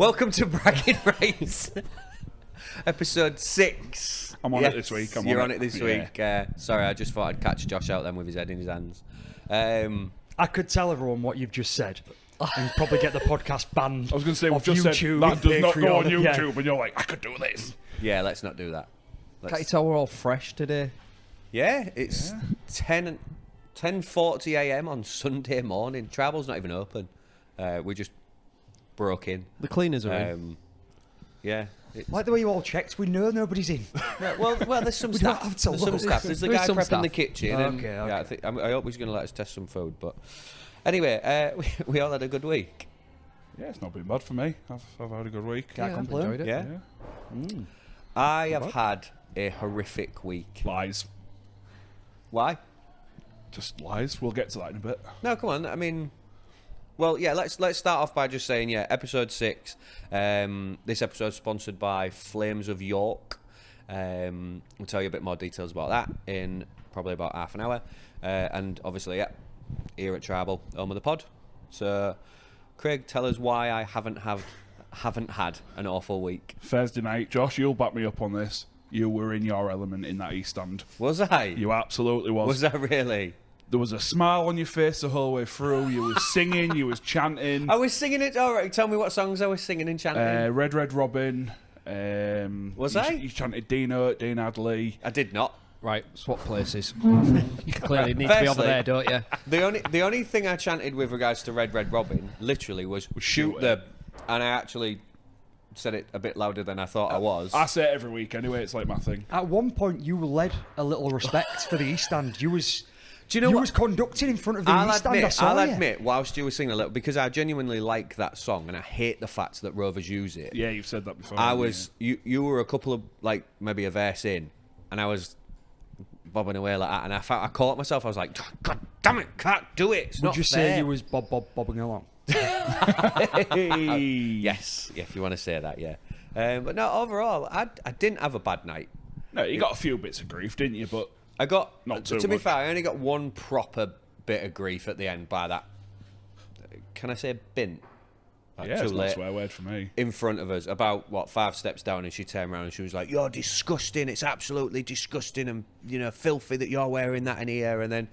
Welcome to Bragging Rights, episode 6. I'm on it this week. You're on it this week. Sorry, I just thought I'd catch Josh out then with his head in his hands. I could tell everyone what you've just said and probably get the podcast banned. I was going to say, we've off just YouTube, said that does not go on Patreon. YouTube, and you're like, I could do this. Yeah, let's not do that. Can't you tell we're all fresh today? Yeah, it's 10:40 a.m. on Sunday morning. Travel's not even open. We just broke in. The cleaners are in. Yeah. Like the way you all checked, we know nobody's in. Well, there's some We don't staff. have to There's some look. staff. There's the There is guy some prepping the staff. kitchen. Okay. Yeah, I hope he's going to let us test some food. But anyway, we all had a good week. Yeah, it's not been bad for me. I've had a good week. Can't I've complain. enjoyed it. Yeah. I have had a horrific week. Lies. Why? Just lies. We'll get to that in a bit. No, come on. I mean, well, yeah. Let's start off by just saying, yeah, episode 6. This episode's sponsored by Flames of York. We'll tell you a bit more details about that in probably about half an hour. And obviously, yeah, here at Tribal, home of the pod. So, Craig, tell us why I haven't had an awful week. Thursday night, Josh, you'll back me up on this. You were in your element in that East Stand. Was I? You absolutely was. Was I really? There was a smile on your face the whole way through. You was singing, you was chanting. I was singing it. All right, tell me what songs I was singing and chanting. Red Red Robin. Was I? You chanted Dean Adley. I did not. Right, swap places. You clearly need to be over Firstly- there, don't you? The only thing I chanted with regards to Red Red Robin, literally, was shoot them. And I actually said it a bit louder than I thought I was. I say it every week anyway. It's like my thing. At one point, you led a little respect for the East Stand. You was, Do you know you what? was conducting in front of the East Stand. I saw I'll you. admit, whilst you were singing a little, because I genuinely like that song and I hate the fact that Rovers use it. Yeah, you've said that before. I haven't was, you were a couple of, like, maybe a verse in, and I was bobbing away like that, and I caught myself. I was like, God damn it, can't do it. It's Would not you fair. say you was bobbing along? Hey. Yes, if you want to say that, yeah. But no, overall, I didn't have a bad night. No, you got a few bits of grief, didn't you? But I got, Not to too be much. fair, I only got one proper bit of grief at the end by that. Can I say bint? Like, yeah, too it's not a late. swear word for me. In front of us, about 5 steps down, and she turned around and she was like, "You're disgusting. It's absolutely disgusting, and filthy that you're wearing that in here." And then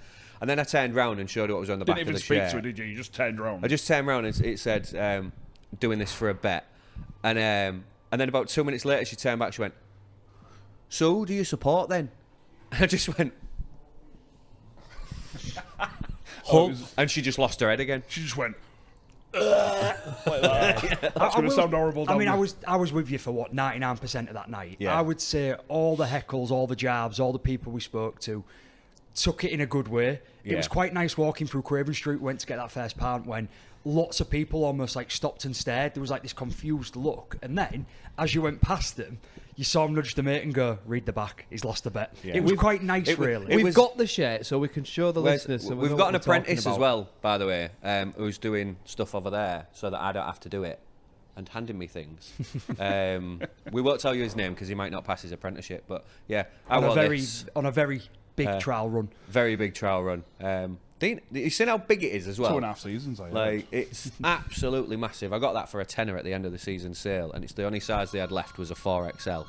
I turned round and showed her what was on the Didn't back even of the speak shirt. to her, did you? You just turned around. I just turned around and it said, "Doing this for a bet," and then about 2 minutes later, she turned back. She went, "So who do you support then?" And I just went, Oh, and she just lost her head again. she just went. Like that. That's going to sound horrible. I mean, doesn't it? I was with you for 99% of that night. Yeah. I would say all the heckles, all the jabs, all the people we spoke to took it in a good way. It Yeah. was quite nice walking through Craven Street. Went to get that first pant when lots of people almost like stopped and stared. There was like this confused look, and then as you went past them, you saw him nudge the mate and go, "Read the back. He's lost a bet." Yeah. It was quite nice, it was- really. it We've was- got the shirt, so we can show the listeners. So we We've know got what an we're talking apprentice as about. well, by the way, who's doing stuff over there so that I don't have to do it and handing me things. We won't tell you his name because he might not pass his apprenticeship, but yeah, I on wore a very big trial run. very big trial run. Dean, you seen how big it is as well? 2.5 seasons. Like, it's absolutely massive. I got that for a tenner at the end of the season sale, and it's the only size they had left was a 4XL.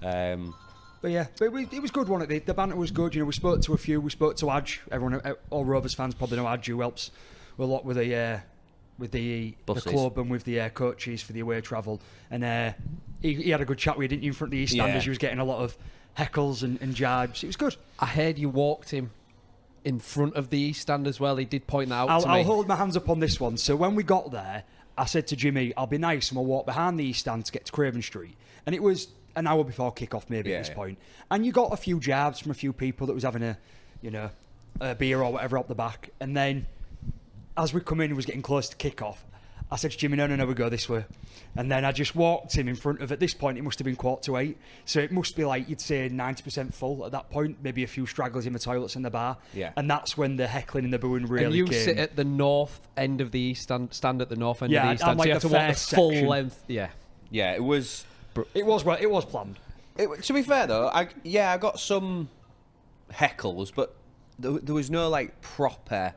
But yeah, but it was good, wasn't it? The banter was good. You know, we spoke to a few. We spoke to Adj. Everyone, all Rovers fans probably know Adj, who helps a lot with the Buses. club and with the coaches for the away travel. And he had a good chat with you, didn't you, in front of the East Stand, Yeah. as you was getting a lot of heckles and jibes. It was good. I heard you walked him in front of the East Stand as well. He did point that out to me. I'll hold my hands up on this one. So when we got there, I said to Jimmy, "I'll be nice and we'll walk behind the East Stand to get to Craven Street." And it was an hour before kick-off maybe at this point. And you got a few jabs from a few people that was having a beer or whatever up the back. And then as we come in, it was getting close to kick-off. I said to Jimmy, no, we go this way. And then I just walked him in front of, at this point, it must have been 7:45. So it must be like, you'd say 90% full at that point, maybe a few stragglers in the toilets in the bar. Yeah. And that's when the heckling and the booing really and you came. sit at the north end of the East Stand at the north end of the East I'm Stand. So you like have the to walk the first full section. length. Yeah. Yeah, it was... It was planned. To be fair though, I got some heckles, but there was no like proper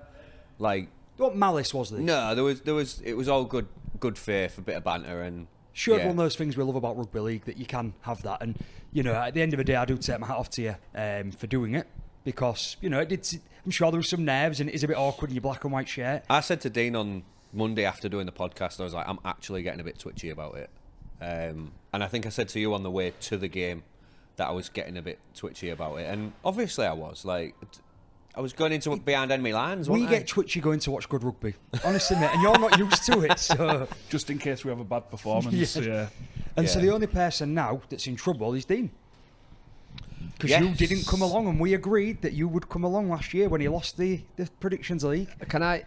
like. What malice was this? No, there was. It was all good good faith, a bit of banter, and Showed yeah. one of those things we love about rugby league, that you can have that. And, you know, at the end of the day, I do take my hat off to you for doing it, because, you know, I'm sure there was some nerves and it is a bit awkward in your black and white shirt. I said to Dean on Monday after doing the podcast, I was like, I'm actually getting a bit twitchy about it. And I think I said to you on the way to the game that I was getting a bit twitchy about it. And obviously I was. Like, I was going into behind enemy lines, We wasn't I? get twitchy going to watch good rugby, honestly, mate, and you're not used to it, so... Just in case we have a bad performance. Yeah. And so Yeah. the only person now that's in trouble is Dean. Because Yes. you didn't come along, and we agreed that you would come along last year when he lost the Predictions League. Can I,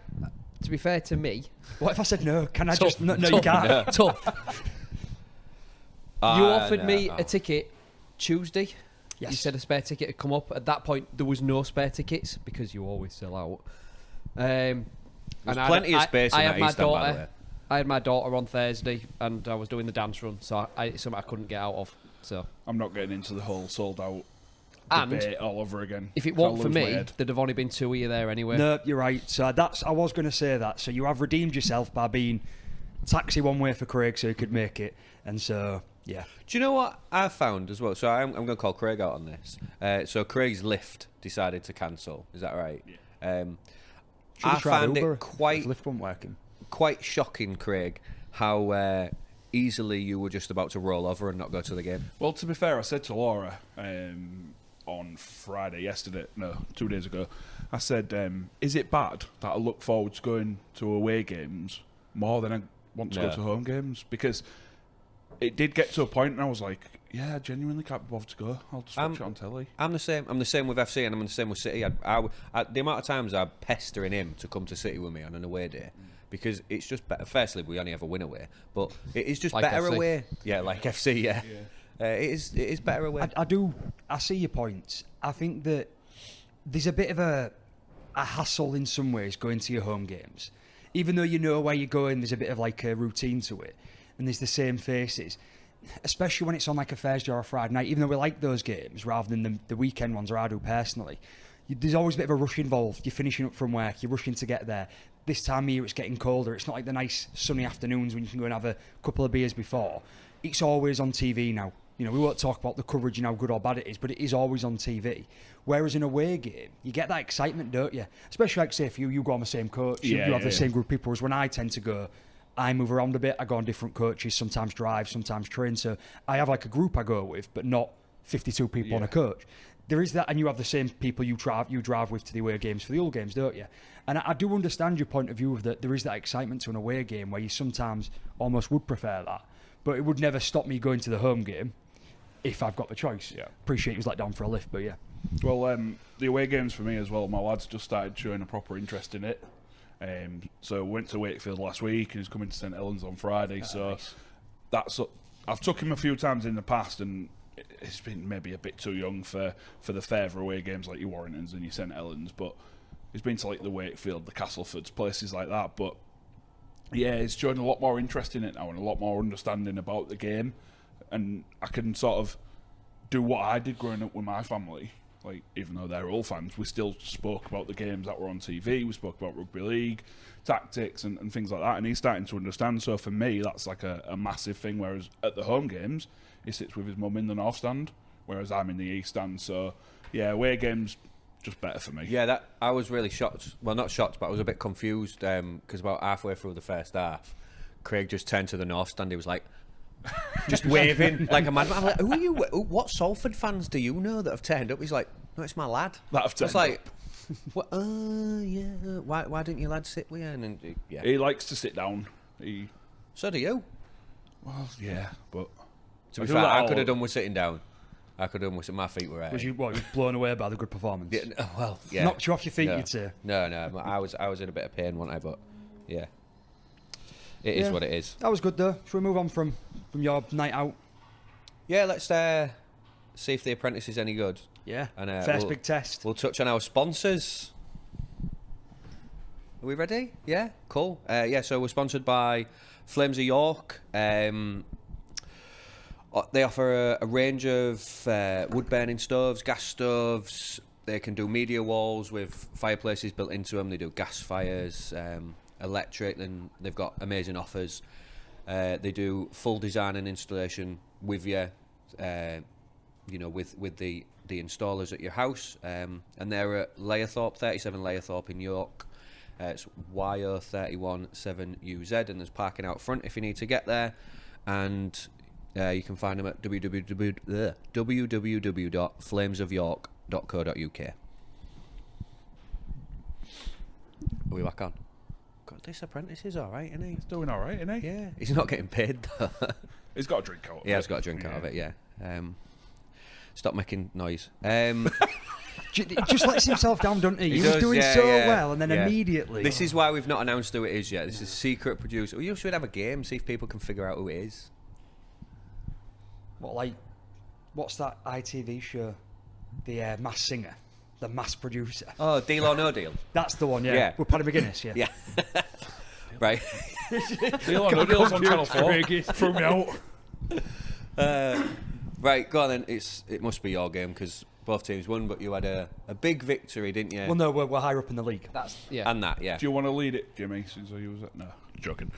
to be fair to me, What if I said no? Can I Tough. just... No, you Tough. can't. tough. You offered me no. a ticket Tuesday. Yes. You said a spare ticket had come up. At that point, there was no spare tickets because you always sell out. There's plenty of space in that my East End, by the way. daughter. I had my daughter on Thursday, and I was doing the dance run, so it's something I couldn't get out of. So I'm not getting into the whole sold out And debate all over again. if it So I'll weren't for lose my me, head. there'd have only been 2 of you there anyway. No, you're right. So I was going to say that. So you have redeemed yourself by being taxi one way for Craig so he could make it. And so, yeah. Do you know what I found as well? So I'm going to call Craig out on this. So Craig's lift decided to cancel. Is that right? Yeah. Should have I tried found Uber it if Lyft wasn't working. quite shocking, Craig, how easily you were just about to roll over and not go to the game. Well, to be fair, I said to Laura on Friday, 2 days ago, I said, is it bad that I look forward to going to away games more than I want to go to home games? Because it did get to a point and I was like, yeah, I genuinely can't be bothered to go. I'll just watch it on telly. I'm the same. I'm the same with FC, and I'm the same with City. The amount of times I'm pestering him to come to City with me on an away day, because it's just better. Firstly, we only ever win away, but it is just Like better FC. away. Yeah, like FC. Yeah, it is better away. I see your point. I think that there's a bit of a hassle in some ways going to your home games. Even though you know where you're going, there's a bit of like a routine to it. And there's the same faces. Especially when it's on like a Thursday or a Friday night, even though we like those games rather than the weekend ones, or I do personally. There's always a bit of a rush involved. You're finishing up from work, you're rushing to get there. This time of year it's getting colder. It's not like the nice sunny afternoons when you can go and have a couple of beers before. It's always on TV now. You know, we won't talk about the coverage and how good or bad it is, but it is always on TV. Whereas in a away game, you get that excitement, don't you? Especially like, say, if you go on the same coach, you have the same group of people. Whereas when I tend to go, I move around a bit. I go on different coaches, sometimes drive, sometimes train. So I have like a group I go with, but not 52 people on a coach. There is that, and you have the same people you drive with to the away games for the all games, don't you? And I do understand your point of view of that. There is that excitement to an away game where you sometimes almost would prefer that, but it would never stop me going to the home game if I've got the choice. Yeah. Appreciate you was let down for a lift, but yeah. Well, the away games for me as well, my lads just started showing a proper interest in it. So went to Wakefield last week and he's coming to St Helens on Friday. I've took him a few times in the past and it's been maybe a bit too young for the further away games like your Warringtons and your St Helens, but he's been to like the Wakefield, the Castlefords, places like that. But yeah, he's showing a lot more interest in it now and a lot more understanding about the game, and I can sort of do what I did growing up with my family. Like, even though they're all fans, we still spoke about the games that were on TV. We spoke about rugby league, tactics and things like that. And he's starting to understand. So for me, that's like a massive thing. Whereas at the home games, he sits with his mum in the north stand, whereas I'm in the east stand. So yeah, away games just better for me. Yeah, that I was really shocked. Well, not shocked, but I was a bit confused because about halfway through the first half, Craig just turned to the north stand. He was like, just waving like a madman. I'm like, who are you? What Salford fans do you know that have turned up? He's like, no, it's my lad. That have turned It's like, what? Yeah. Why didn't your lad sit with you? And yeah, He likes to sit down. so do you. Well, yeah, but To be do fair, that I all- could have done with sitting down. I could have done with my feet were. Was you blown away by the good performance? Yeah, well, yeah. Knocked you off your feet, No. you'd say. No, I was in a bit of pain, wasn't I? But yeah, it is Yeah. what it is. That was good though. Should we move on from your night out? Yeah, let's see if the apprentice is any good. Yeah. And, 1st big test. We'll touch on our sponsors. Are we ready? Yeah, cool. Yeah, so we're sponsored by Flames of York. They offer a range of wood burning stoves, gas stoves. They can do media walls with fireplaces built into them. They do gas fires. electric, then they've got amazing offers. They do full design and installation with you, with the installers at your house. And they're at Layerthorpe, 37 Layerthorpe in York. It's YO317UZ, and there's parking out front if you need to get there. And you can find them at www.flamesofyork.co.uk. Are we back on? God, this apprentice is alright, isn't he? He's doing all right, isn't he? Yeah. He's not getting paid, though. He's got a drink out of it. Yeah, he's got a drink out of it, yeah. Stop making noise. He just lets himself down, doesn't he? He was does, doing yeah, so yeah, well, and then yeah. immediately... This is why we've not announced who it is yet. This is secret producer. We should have a game, see if people can figure out who it is. What's that ITV show? The Mass Singer. The Mass Producer. Oh, Deal or No Deal? That's the one, yeah. Yeah. With Paddy McGuinness, yeah. Yeah. Right. Deal or No Deal's on Channel 4. Threw me out. Right, go on then. It must be your game, because both teams won, but you had a big victory, didn't you? Well, no, we're higher up in the league. And that, yeah. Do you want to lead it, Jimmy, since I use it? No, joking.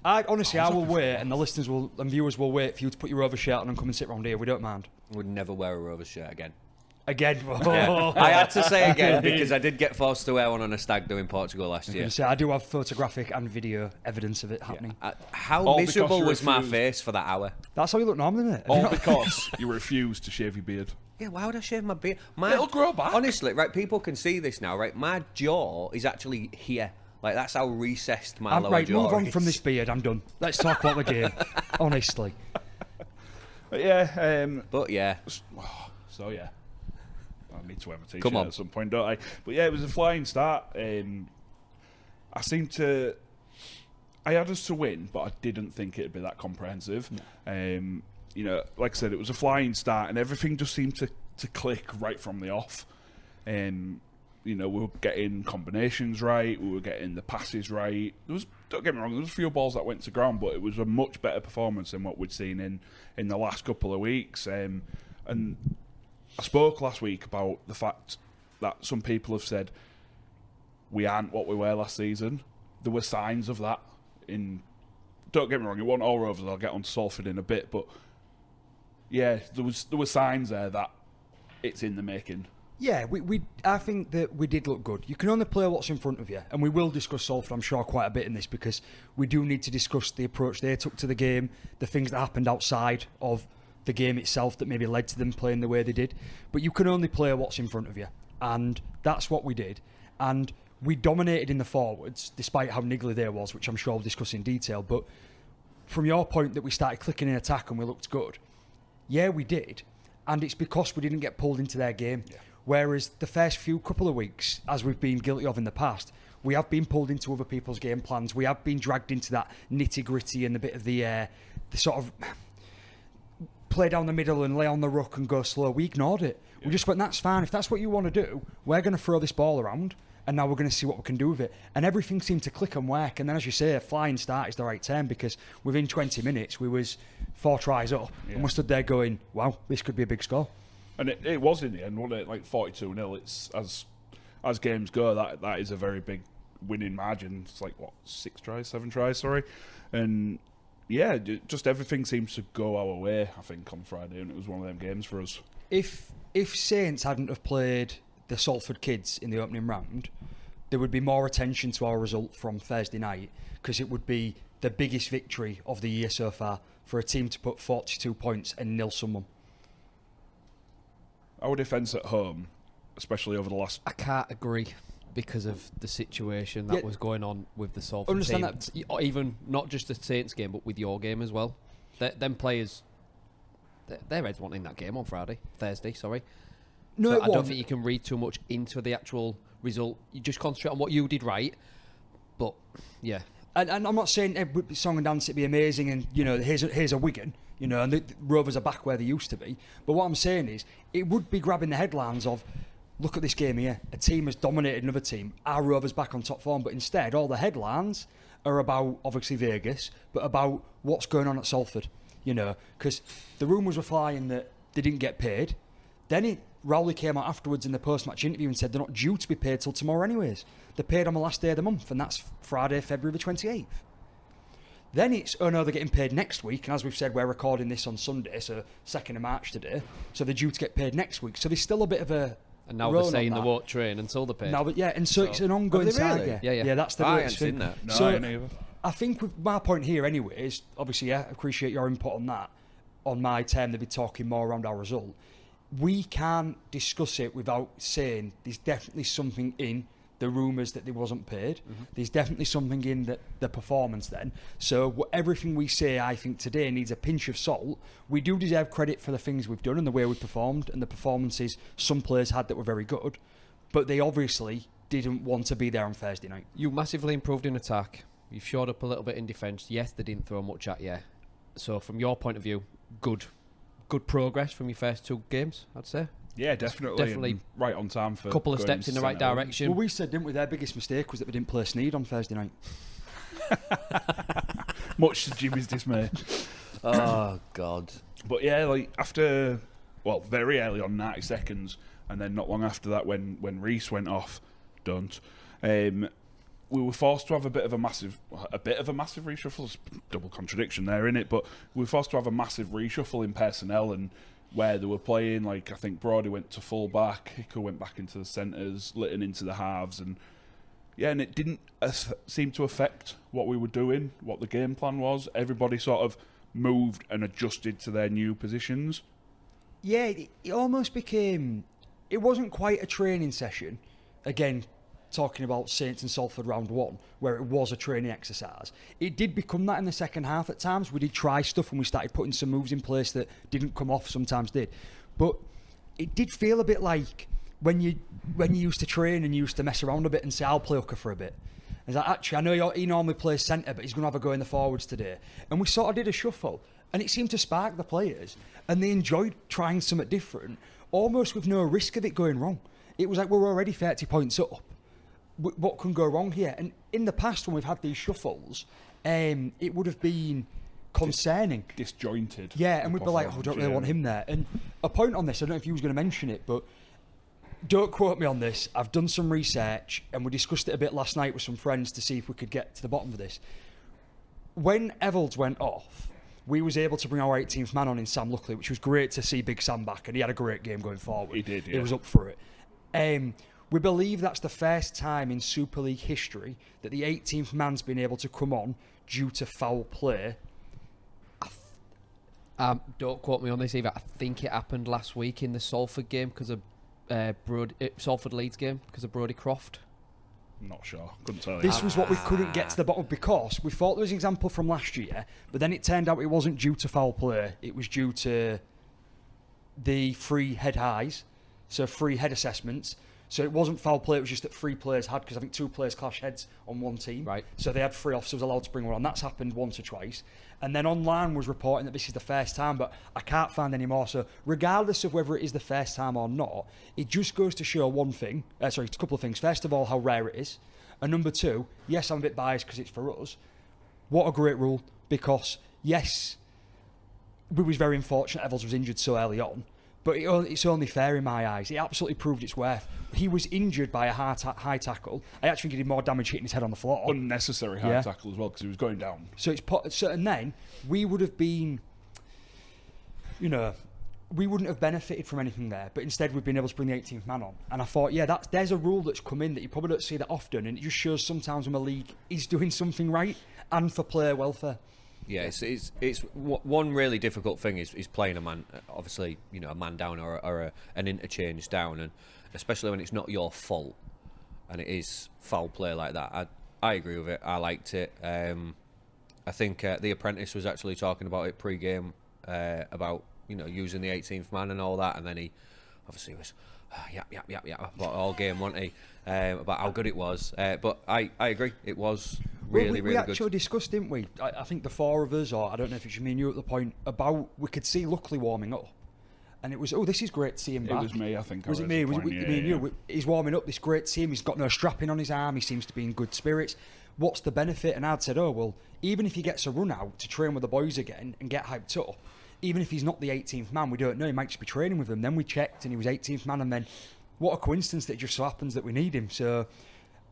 I will wait, and the listeners and viewers will wait for you to put your Rovers shirt on and come and sit round here. We don't mind. Would never wear a Rovers shirt again. Again. Yeah. I had to say again because I did get forced to wear one on a stag do in Portugal last year. I do have photographic and video evidence of it happening. How All miserable because was you my refused. face for that hour? That's how you look normally, mate. All because you refused to shave your beard. Yeah, why would I shave my beard? It'll grow back. Honestly, right, people can see this now, right? My jaw is actually here. Like, that's how recessed my lower Right, jaw move on is. from this beard. I'm done. Let's talk about the game. Honestly. But yeah. But yeah. So yeah. I need to wear my t-shirt Come on. at some point, don't I? But yeah, it was a flying start. I had us to win, but I didn't think it'd be that comprehensive. No. Like I said, it was a flying start, and everything just seemed to click right from the off. We were getting combinations right, we were getting the passes right. Don't get me wrong, there was a few balls that went to ground, but it was a much better performance than what we'd seen in the last couple of weeks. And I spoke last week about the fact that some people have said we aren't what we were last season. There were signs of that. Don't get me wrong, it wasn't all Rovers. I'll get on to Salford in a bit, but yeah, there were signs there that it's in the making. Yeah, I think that we did look good. You can only play what's in front of you, and we will discuss Salford, I'm sure, quite a bit in this, because we do need to discuss the approach they took to the game, the things that happened outside of the game itself that maybe led to them playing the way they did. But you can only play what's in front of you, and that's what we did. And we dominated in the forwards, despite how niggly they was, which I'm sure we'll discuss in detail. But from your point that we started clicking in attack and we looked good, yeah, we did. And it's because we didn't get pulled into their game. Yeah. Whereas the first couple of weeks, as we've been guilty of in the past, we have been pulled into other people's game plans. We have been dragged into that nitty-gritty and a bit of the sort of play down the middle and lay on the ruck and go slow. We ignored it. Yeah. We just went, that's fine. If that's what you want to do, we're going to throw this ball around, and now we're going to see what we can do with it. And everything seemed to click and work. And then, as you say, a flying start is the right term, because within 20 minutes, we was 4 tries up, and we stood there going, wow, this could be a big score. And it was in the end, wasn't it? Like 42-0. It's as games go, that is a very big winning margin. It's like, 7 tries, sorry. And yeah, just everything seems to go our way, I think, on Friday, and it was one of them games for us. If Saints hadn't have played the Salford kids in the opening round, there would be more attention to our result from Thursday night, because it would be the biggest victory of the year so far for a team to put 42 points and nil someone. Our defence at home, especially over the last... I can't agree, because of the situation that was going on with the Salford team. That. Even not just the Saints game, but with your game as well. Them players, their heads weren't in that game on Thursday, sorry. No, so I don't think you can read too much into the actual result. You just concentrate on what you did right. But, yeah. And I'm not saying every song and dance it'd be amazing and, here's a Wigan, and the Rovers are back where they used to be. But what I'm saying is, it would be grabbing the headlines of, look at this game here. A team has dominated another team. Our Rovers back on top form. But instead, all the headlines are about, obviously, Vegas, but about what's going on at Salford. Because the rumours were flying that they didn't get paid. Then Rowley came out afterwards in the post-match interview and said they're not due to be paid till tomorrow anyways. They're paid on the last day of the month, and that's Friday, February the 28th. Then it's, oh no, they're getting paid next week, and as we've said, we're recording this on Sunday, so 2nd of March today, so they're due to get paid next week. So there's still a bit of a... And now they're saying they won't train until they're paid. Now, but yeah, and so it's an ongoing saga. Really? Yeah, that's the I latest hadn't thing. seen that. So No, I think with my point here anyway is, obviously, I appreciate your input on that. On my term, they'll be talking more around our result. We can't discuss it without saying there's definitely something in the rumours that they wasn't paid. Mm-hmm. There's definitely something in the performance then. So everything we say, I think, today needs a pinch of salt. We do deserve credit for the things we've done and the way we performed and the performances some players had that were very good. But they obviously didn't want to be there on Thursday night. You massively improved in attack. You've shored up a little bit in defence. Yes, they didn't throw much at you. So from your point of view, good progress from your first 2 games, I'd say. Yeah, definitely right on time for a couple of steps in the right direction. Well, we said, didn't we, their biggest mistake was that we didn't play Sneed on Thursday night. Much to Jimmy's dismay. Oh, God. But yeah, like after, well, very early on, 90 seconds, and then not long after that when Reece went off, we were forced to have a bit of a massive reshuffle. It's double contradiction there, innit? But we were forced to have a massive reshuffle in personnel, and where they were playing, like I think Brody went to full back, Hicker went back into the centres, Litton into the halves, and it didn't seem to affect what we were doing, what the game plan was. Everybody sort of moved and adjusted to their new positions. Yeah, it almost became... It wasn't quite a training session. Again, talking about Saints and Salford round 1, where it was a training exercise. It did become that in the second half at times. We did try stuff and we started putting some moves in place that didn't come off, sometimes did. But it did feel a bit like when you used to train and you used to mess around a bit and say, I'll play hooker for a bit. It's like, actually, I know he normally plays centre, but he's going to have a go in the forwards today. And we sort of did a shuffle, and it seemed to spark the players, and they enjoyed trying something different, almost with no risk of it going wrong. It was like, we're already 30 points up. What can go wrong here? And in the past, when we've had these shuffles, it would have been concerning. Disjointed. Yeah, and we'd be like, oh, I don't really want him there. And a point on this, I don't know if you was going to mention it, but don't quote me on this. I've done some research, and we discussed it a bit last night with some friends to see if we could get to the bottom of this. When Evalds went off, we was able to bring our 18th man on in Sam Luckley, which was great to see Big Sam back, and he had a great game going forward. He did, yeah. He was up for it. We believe that's the first time in Super League history that the 18th man's been able to come on due to foul play. Don't quote me on this either. I think it happened last week in the Salford game because of Salford Leeds game because of Brodie Croft. I'm not sure. Couldn't tell you. This was what we couldn't get to the bottom because we thought there was an example from last year, but then it turned out it wasn't due to foul play. It was due to the free head highs, so free head assessments. So it wasn't foul play, it was just that 3 players had, because I think 2 players clash heads on one team. Right. So they had 3 officers allowed to bring one on. That's happened once or twice. And then online was reporting that this is the first time, but I can't find any more. So regardless of whether it is the first time or not, it just goes to show one thing. A couple of things. First of all, how rare it is. And number 2, yes, I'm a bit biased because it's for us. What a great rule, because yes, we was very unfortunate Evans was injured so early on. But it's only fair in my eyes. It absolutely proved its worth. He was injured by a high tackle. I actually think he did more damage hitting his head on the floor. Unnecessary high tackle as well because he was going down. And then we would have been, we wouldn't have benefited from anything there. But instead we've been able to bring the 18th man on. And I thought, there's a rule that's come in that you probably don't see that often. And it just shows sometimes when a league is doing something right and for player welfare. Yeah, it's one really difficult thing is playing a man, obviously, a man down or an interchange down, and especially when it's not your fault and it is foul play like that. I agree with it. I liked it. I think The Apprentice was actually talking about it pre-game about using the 18th man and all that, and then he obviously was about all game, wasn't he? About how good it was. But I agree, it was really good. We actually discussed, didn't we? I think the 4 of us, or I don't know if it's me and you at the point, about we could see Luckley warming up. And it was, this is great to see him back. It was me, I think. Was it me? Was it me and you? He's warming up, this great to see him. He's got no strapping on his arm. He seems to be in good spirits. What's the benefit? And I'd said, even if he gets a run out to train with the boys again and get hyped up, even if he's not the 18th man, we don't know. He might just be training with them. Then we checked and he was 18th man, and then what a coincidence that it just so happens that we need him. So,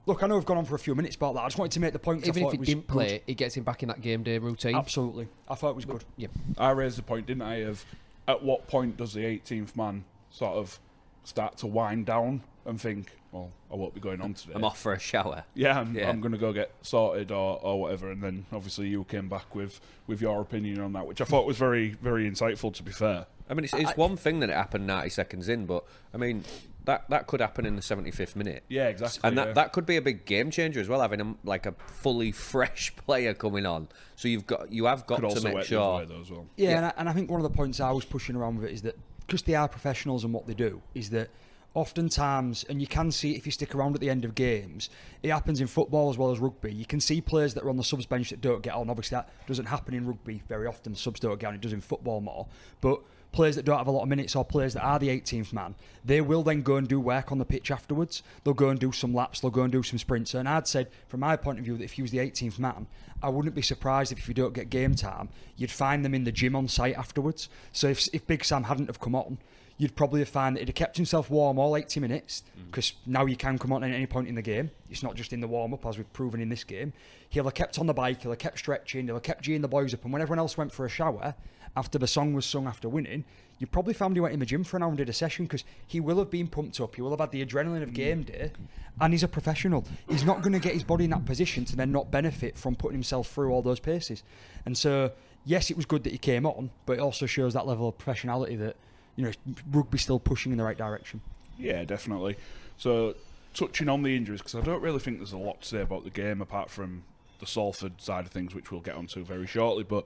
look, I know we've gone on for a few minutes about that. I just wanted to make the point. Even if he didn't play, it gets him back in that game day routine. Absolutely. I thought it was good. Yeah. I raised the point, didn't I, of at what point does the 18th man sort of start to wind down and think, well, I won't be going on today. I'm off for a shower. Yeah, I'm going to go get sorted or whatever. And then obviously you came back with your opinion on that, which I thought was very, very insightful, to be fair. I mean, it's one thing that it happened 90 seconds in, but I mean, that could happen in the 75th minute. Yeah, exactly. And that could be a big game changer as well, having a fully fresh player coming on. So you have got to make sure. Though, as well. Yeah. And I think one of the points I was pushing around with it is that because they are professionals and what they do is that oftentimes, and you can see it if you stick around at the end of games, it happens in football as well as rugby. You can see players that are on the subs bench that don't get on. Obviously, that doesn't happen in rugby very often. The subs don't get on. It does in football more. But players that don't have a lot of minutes or players that are the 18th man, they will then go and do work on the pitch afterwards. They'll go and do some laps. They'll go and do some sprints. And I'd said, from my point of view, that if he was the 18th man, I wouldn't be surprised if you don't get game time, you'd find them in the gym on site afterwards. So if Big Sam hadn't have come on, you'd probably find that he'd have kept himself warm all 80 minutes, because now you can come on at any point in the game. It's not just in the warm-up, as we've proven in this game. He'll have kept on the bike, he'll have kept stretching, he'll have kept G and the boys up, and when everyone else went for a shower, after the song was sung after winning, you probably found he went in the gym for an hour and did a session, because he will have been pumped up, he will have had the adrenaline of game day, and he's a professional. He's not going to get his body in that position to then not benefit from putting himself through all those paces. And so, yes, it was good that he came on, but it also shows that level of professionality that, you know, rugby's still pushing in the right direction. Yeah, definitely. So, touching on the injuries, because I don't really think there's a lot to say about the game apart from the Salford side of things, which we'll get onto very shortly. But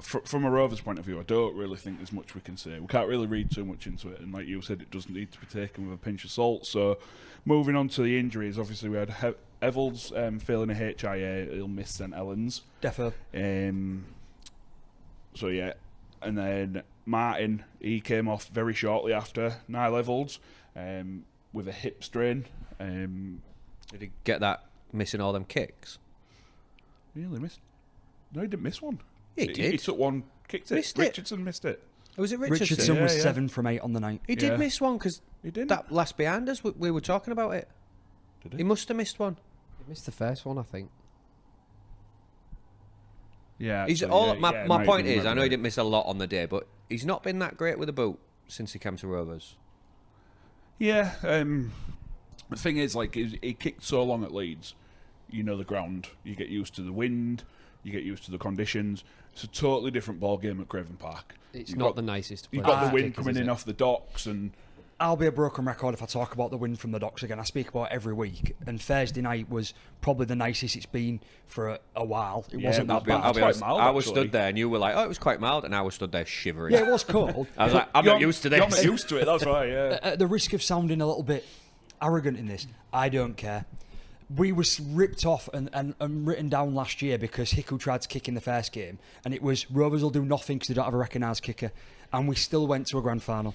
from a Rovers point of view, I don't really think there's much we can say. We can't really read too much into it, and like you said, it doesn't need to be taken with a pinch of salt. So, moving on to the injuries, obviously we had Evans failing a HIA, he'll miss St Helens. Defo. So yeah, and then Martin, he came off very shortly after. Niall Evans with a hip strain. Did he get that missing all them kicks? Really missed? No, he didn't miss one. He did. He took one, kicked it. Missed it. Richardson missed it. Was it Richardson? Richardson was Yeah. 7 from 8 on the night. He did miss one, because He didn't. that last behind us, we were talking about it. Did He must have missed one. He missed the first one, I think. Yeah. He's so all. yeah, my yeah, my might point be is, I know he right. didn't miss a lot on the day, but he's not been that great with a boot since he came to Rovers. Yeah. The thing is, like, he kicked so long at Leeds. You know the ground. You get used to the wind. You get used to the conditions. It's a totally different ball game at Craven Park. It's You've not got- the nicest. You've place got the to wind kick, coming is in it? off the docks, and I'll be a broken record if I talk about the win from the docks again. I speak about it every week, and Thursday night was probably the nicest it's been for a while. It Yeah, wasn't I'll that be bad. I'll be quite honest, mild, I was actually. stood there and you were like, oh, it was quite mild, and I was stood there shivering. Yeah, it was cold. I was like, I'm not used to this. You're not used to it. That's right. Yeah. At the risk of sounding a little bit arrogant in this, I don't care. We was ripped off and written down last year because Hickle tried to kick in the first game, and it was Rovers will do nothing because they don't have a recognised kicker, and we still went to a grand final.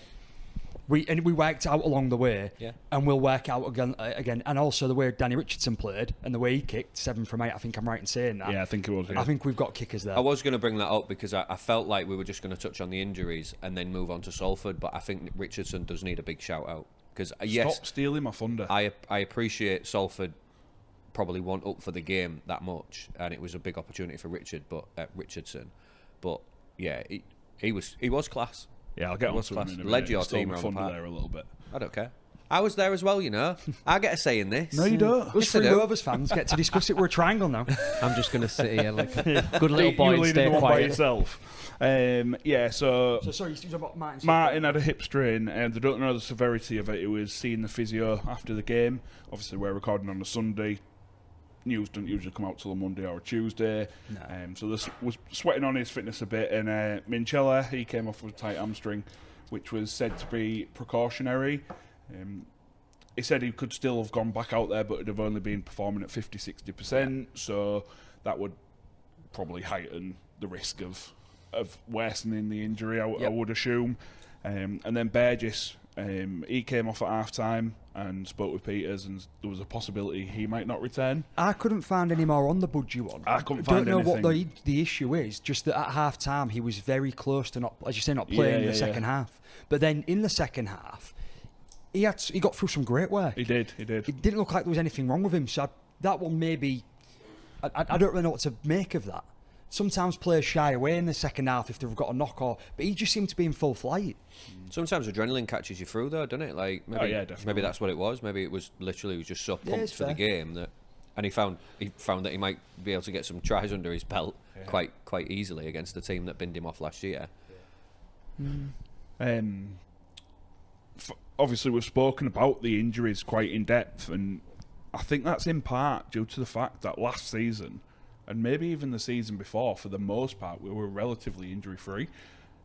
We worked out along the way, Yeah. and we'll work out again, and also the way Danny Richardson played and the way he kicked 7 from 8. I think I'm right in saying that. Yeah, I think it was. I think we've got kickers there. I was going to bring that up because I felt like we were just going to touch on the injuries and then move on to Salford, but I think Richardson does need a big shout out because yes, Stop stealing my thunder. I appreciate Salford probably weren't up for the game that much, and it was a big opportunity for Richardson, but yeah, he was class. Yeah, I'll get on was to him class. in a Led minute. your Stole team my around the thunder park. there a little bit. I don't care. I was there as well, you know. I get a say in this. No, you don't. Us Yes, I three do. Rovers fans get to discuss it. We're a triangle now. I'm just going to sit here like a good little You boy were and leading stay the one by quiet. yourself. Yeah, so So sorry, you're talking about Martin. Martin had a hip strain, and they don't know the severity of it. He was seeing the physio after the game. Obviously, we're recording on a Sunday. News don't usually come out till a Monday or a Tuesday. No. So this was sweating on his fitness a bit. And Minchella, he came off with a tight hamstring, which was said to be precautionary. He said he could still have gone back out there, but it'd have only been performing at 50-60%. So that would probably heighten the risk of worsening the injury, I would assume. And then Burgess He came off at half-time and spoke with Peters, and there was a possibility he might not return. I couldn't find any more on the budgie one. I couldn't find anything. Don't know what the issue is, just that at half-time he was very close to not, as you say, not playing in the second half. But then in the second half, he got through some great work. He did. It didn't look like there was anything wrong with him, so that one maybe... I don't really know what to make of that. Sometimes players shy away in the second half if they've got a knock, but he just seemed to be in full flight. Sometimes adrenaline catches you through, though, doesn't it? Like maybe, definitely. Maybe that's what it was. Maybe it was literally he was just so pumped for the game that, and he found that he might be able to get some tries under his belt quite easily against the team that binned him off last year. Obviously, we've spoken about the injuries quite in depth, and I think that's in part due to the fact that last season, and maybe even the season before, for the most part, we were relatively injury-free.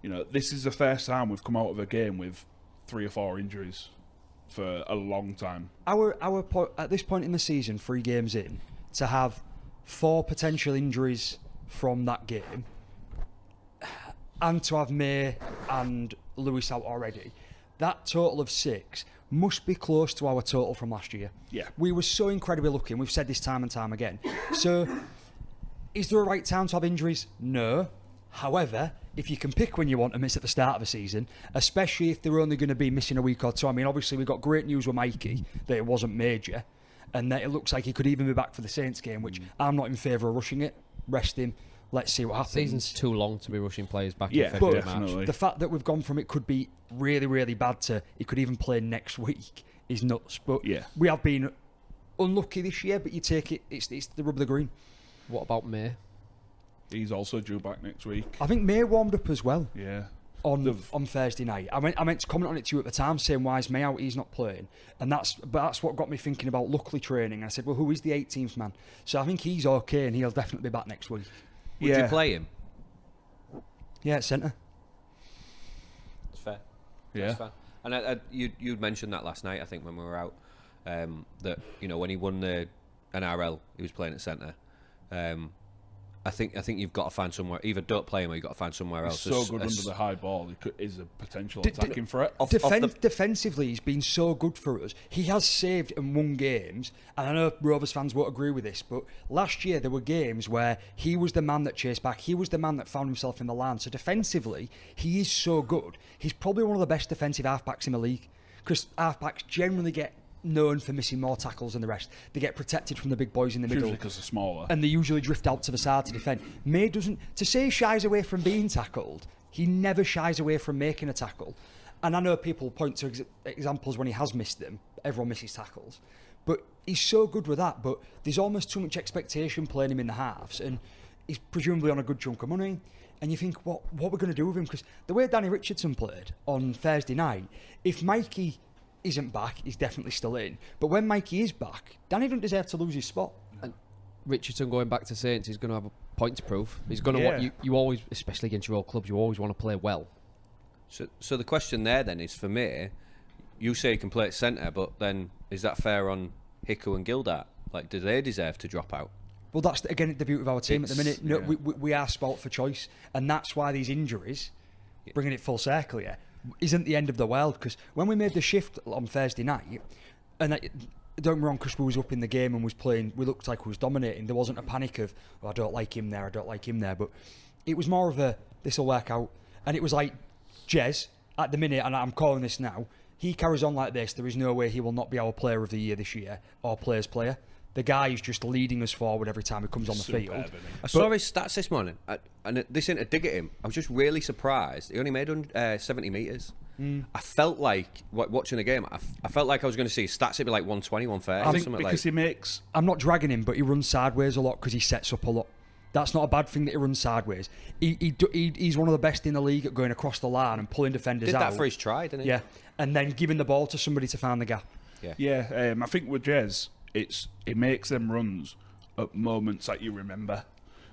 You know, this is the first time we've come out of a game with 3 or 4 injuries for a long time. At this point in the season, 3 games in, to have 4 potential injuries from that game, and to have May and Lewis out already, that total of 6 must be close to our total from last year. Yeah. We were so incredibly lucky, and we've said this time and time again. So, is there a right time to have injuries? No. However, if you can pick when you want to miss at the start of a season, especially if they're only going to be missing a week or 2. I mean, obviously, we got great news with Mikey that it wasn't major, and that it looks like he could even be back for the Saints game, which I'm not in favour of rushing it. Rest him. Let's see what happens. Season's too long to be rushing players back in but February, definitely. March. The fact that we've gone from it could be really, really bad to he could even play next week is nuts. But we have been unlucky this year, but you take it, it's the rub of the green. What about May? He's also due back next week. I think May warmed up as well. Yeah. On Thursday night. I meant to comment on it to you at the time, saying, why is May out? He's not playing. And that's what got me thinking about Luckley training. I said, well, who is the 18th man? So I think he's okay, and he'll definitely be back next week. Would you play him? Yeah, at centre. It's fair. Yeah. It's fair. And you'd mentioned that last night, I think, when we were out, that, you know, when he won the NRL, he was playing at centre. I think you've got to find somewhere. Either don't play him or you've got to find somewhere else. He's so good under the high ball. He is a potential attacking threat. Defensively, he's been so good for us. He has saved and won games. And I know Rovers fans won't agree with this, but last year there were games where he was the man that chased back. He was the man that found himself in the line. So defensively, he is so good. He's probably one of the best defensive halfbacks in the league. Because halfbacks generally get known for missing more tackles than the rest. They get protected from the big boys in the middle. Usually because they're smaller. And they usually drift out to the side to defend. May doesn't... To say he shies away from being tackled, he never shies away from making a tackle. And I know people point to examples when he has missed them. Everyone misses tackles. But he's so good with that. But there's almost too much expectation playing him in the halves. And he's presumably on a good chunk of money. And you think, what we're going to do with him? Because the way Danny Richardson played on Thursday night, if Mikey isn't back, he's definitely still in. But when Mikey is back, Danny doesn't deserve to lose his spot. And Richardson going back to Saints, he's going to have a point to prove. He's going to want you always, especially against your old clubs, you always want to play well. So the question there then is, for me, you say he can play at centre, but then is that fair on Hicku and Gildart? Like, do they deserve to drop out? Well, that's again the beauty of our team at the minute. No, we are sport for choice, and that's why these injuries, bringing it full circle, isn't the end of the world. Because when we made the shift on Thursday night, and don't get me wrong, because we was up in the game and was playing, we looked like we was dominating. There wasn't a panic of, oh, I don't like him there, but it was more of a, this will work out. And it was like, Jez, at the minute, and I'm calling this now, he carries on like this, there is no way he will not be our player of the year this year, or players player. The guy is just leading us forward every time he comes on the field. I saw his stats this morning, and this isn't a dig at him. I was just really surprised. He only made 70 metres. I felt like, watching the game, I felt like I was going to see his stats, it'd be like 120, 130. I think because he makes... I'm not dragging him, but he runs sideways a lot because he sets up a lot. That's not a bad thing that he runs sideways. He's one of the best in the league at going across the line and pulling defenders out. Did that for his try, didn't he? Yeah, and then giving the ball to somebody to find the gap. Yeah, I think with Jez, it makes them runs at moments that you remember.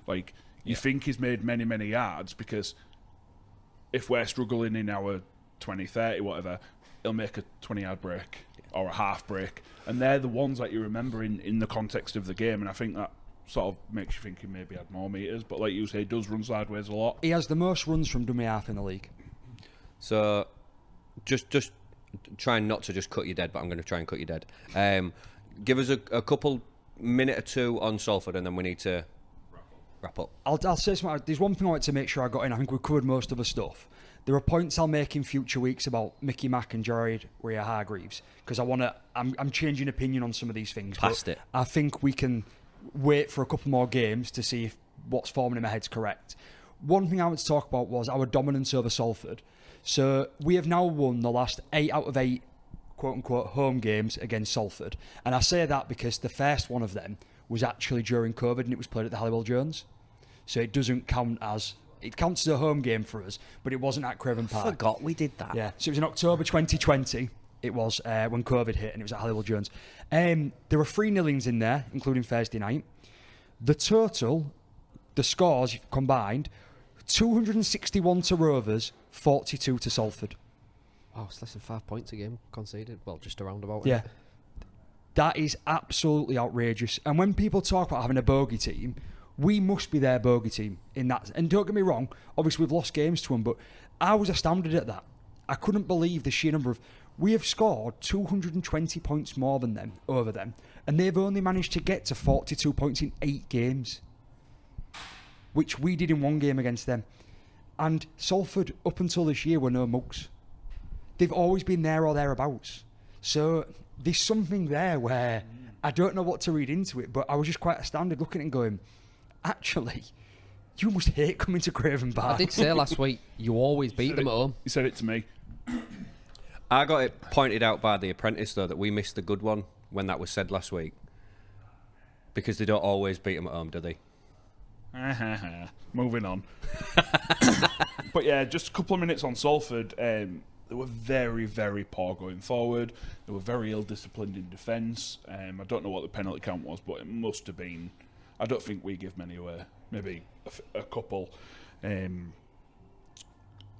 Like, you think he's made many, many yards, because if we're struggling in our 20, 30, whatever, he'll make a 20-yard break or a half break. And they're the ones that you remember in the context of the game. And I think that sort of makes you think he maybe had more meters. But like you say, he does run sideways a lot. He has the most runs from dummy half in the league. So, just trying not to just cut you dead, but I'm going to try and cut you dead. Give us a couple minute or two on Salford, and then we need to wrap up. I'll say something. There's one thing I want to make sure I got in. I think we've covered most of the stuff. There are points I'll make in future weeks about Mickey Mack and Jared Weir-Hargreaves, because I'm changing opinion on some of these things. Past it. I think we can wait for a couple more games to see if what's forming in my head's correct. One thing I want to talk about was our dominance over Salford. So we have now won the last 8 out of 8 quote-unquote home games against Salford. And I say that because the first one of them was actually during COVID and it was played at the Halliwell Jones. So it doesn't count as... It counts as a home game for us, but it wasn't at Craven Park. I forgot we did that. Yeah, so it was in October 2020. It was when COVID hit and it was at Halliwell Jones. There were 3 nillings in there, including Thursday night. The total, the scores combined, 261 to Rovers, 42 to Salford. Oh, it's less than 5 points a game conceded. Well, just around about. Yeah. That is absolutely outrageous. And when people talk about having a bogey team, we must be their bogey team in that. And don't get me wrong, obviously we've lost games to them, but I was astounded at that. I couldn't believe the sheer number of... We have scored 220 points more than them, over them, and they've only managed to get to 42 points in 8 games, which we did in 1 game against them. And Salford, up until this year, were no mugs. They've always been there or thereabouts. So there's something there where I don't know what to read into it, but I was just quite astounded looking at it and going, actually, you must hate coming to Craven Park. I did say last week, you always beat them at home. You said it to me. I got it pointed out by The Apprentice, though, that we missed the good one when that was said last week. Because they don't always beat them at home, do they? Moving on. But yeah, just a couple of minutes on Salford. They were very, very poor going forward. They were very ill-disciplined in defence. I don't know what the penalty count was, but it must have been... I don't think we give many away. Maybe a couple.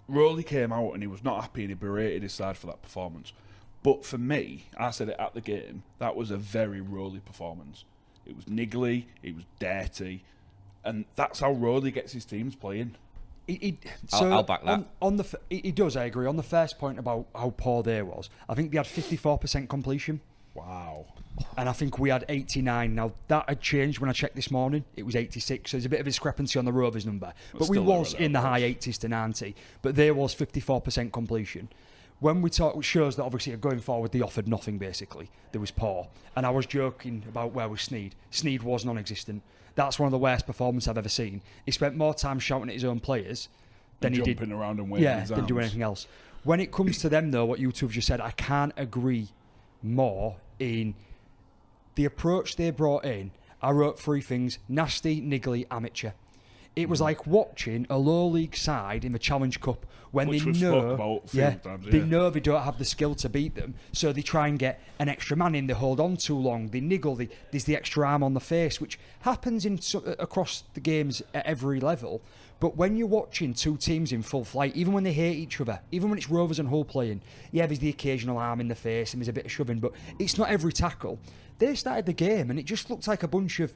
Rowley came out and he was not happy and he berated his side for that performance. But for me, I said it at the game, that was a very Rowley performance. It was niggly, it was dirty, and that's how Rowley gets his teams playing. I'll back that. He does, I agree. On the first point about how poor they was, I think they had 54% completion. Wow. And I think we had 89. Now, that had changed when I checked this morning. It was 86, so there's a bit of a discrepancy on the Rovers number. But we was in the high 80s to 90. But there was 54% completion. When we talk, it shows that obviously going forward, they offered nothing, basically. There was poor. And I was joking about where was Sneed. Sneed was non-existent. That's one of the worst performances I've ever seen. He spent more time shouting at his own players than he did... Jumping around and waving his arms. Than doing anything else. When it comes to them, though, what you two have just said, I can't agree more in the approach they brought in. I wrote 3 things: nasty, niggly, amateur. It was like watching a low league side in the Challenge Cup when they know they know they don't have the skill to beat them, so they try and get an extra man in. They hold on too long. They niggle. There's the extra arm on the face, which happens across the games at every level. But when you're watching 2 teams in full flight, even when they hate each other, even when it's Rovers and Hull playing, yeah, there's the occasional arm in the face and there's a bit of shoving, but it's not every tackle. They started the game and it just looked like a bunch of,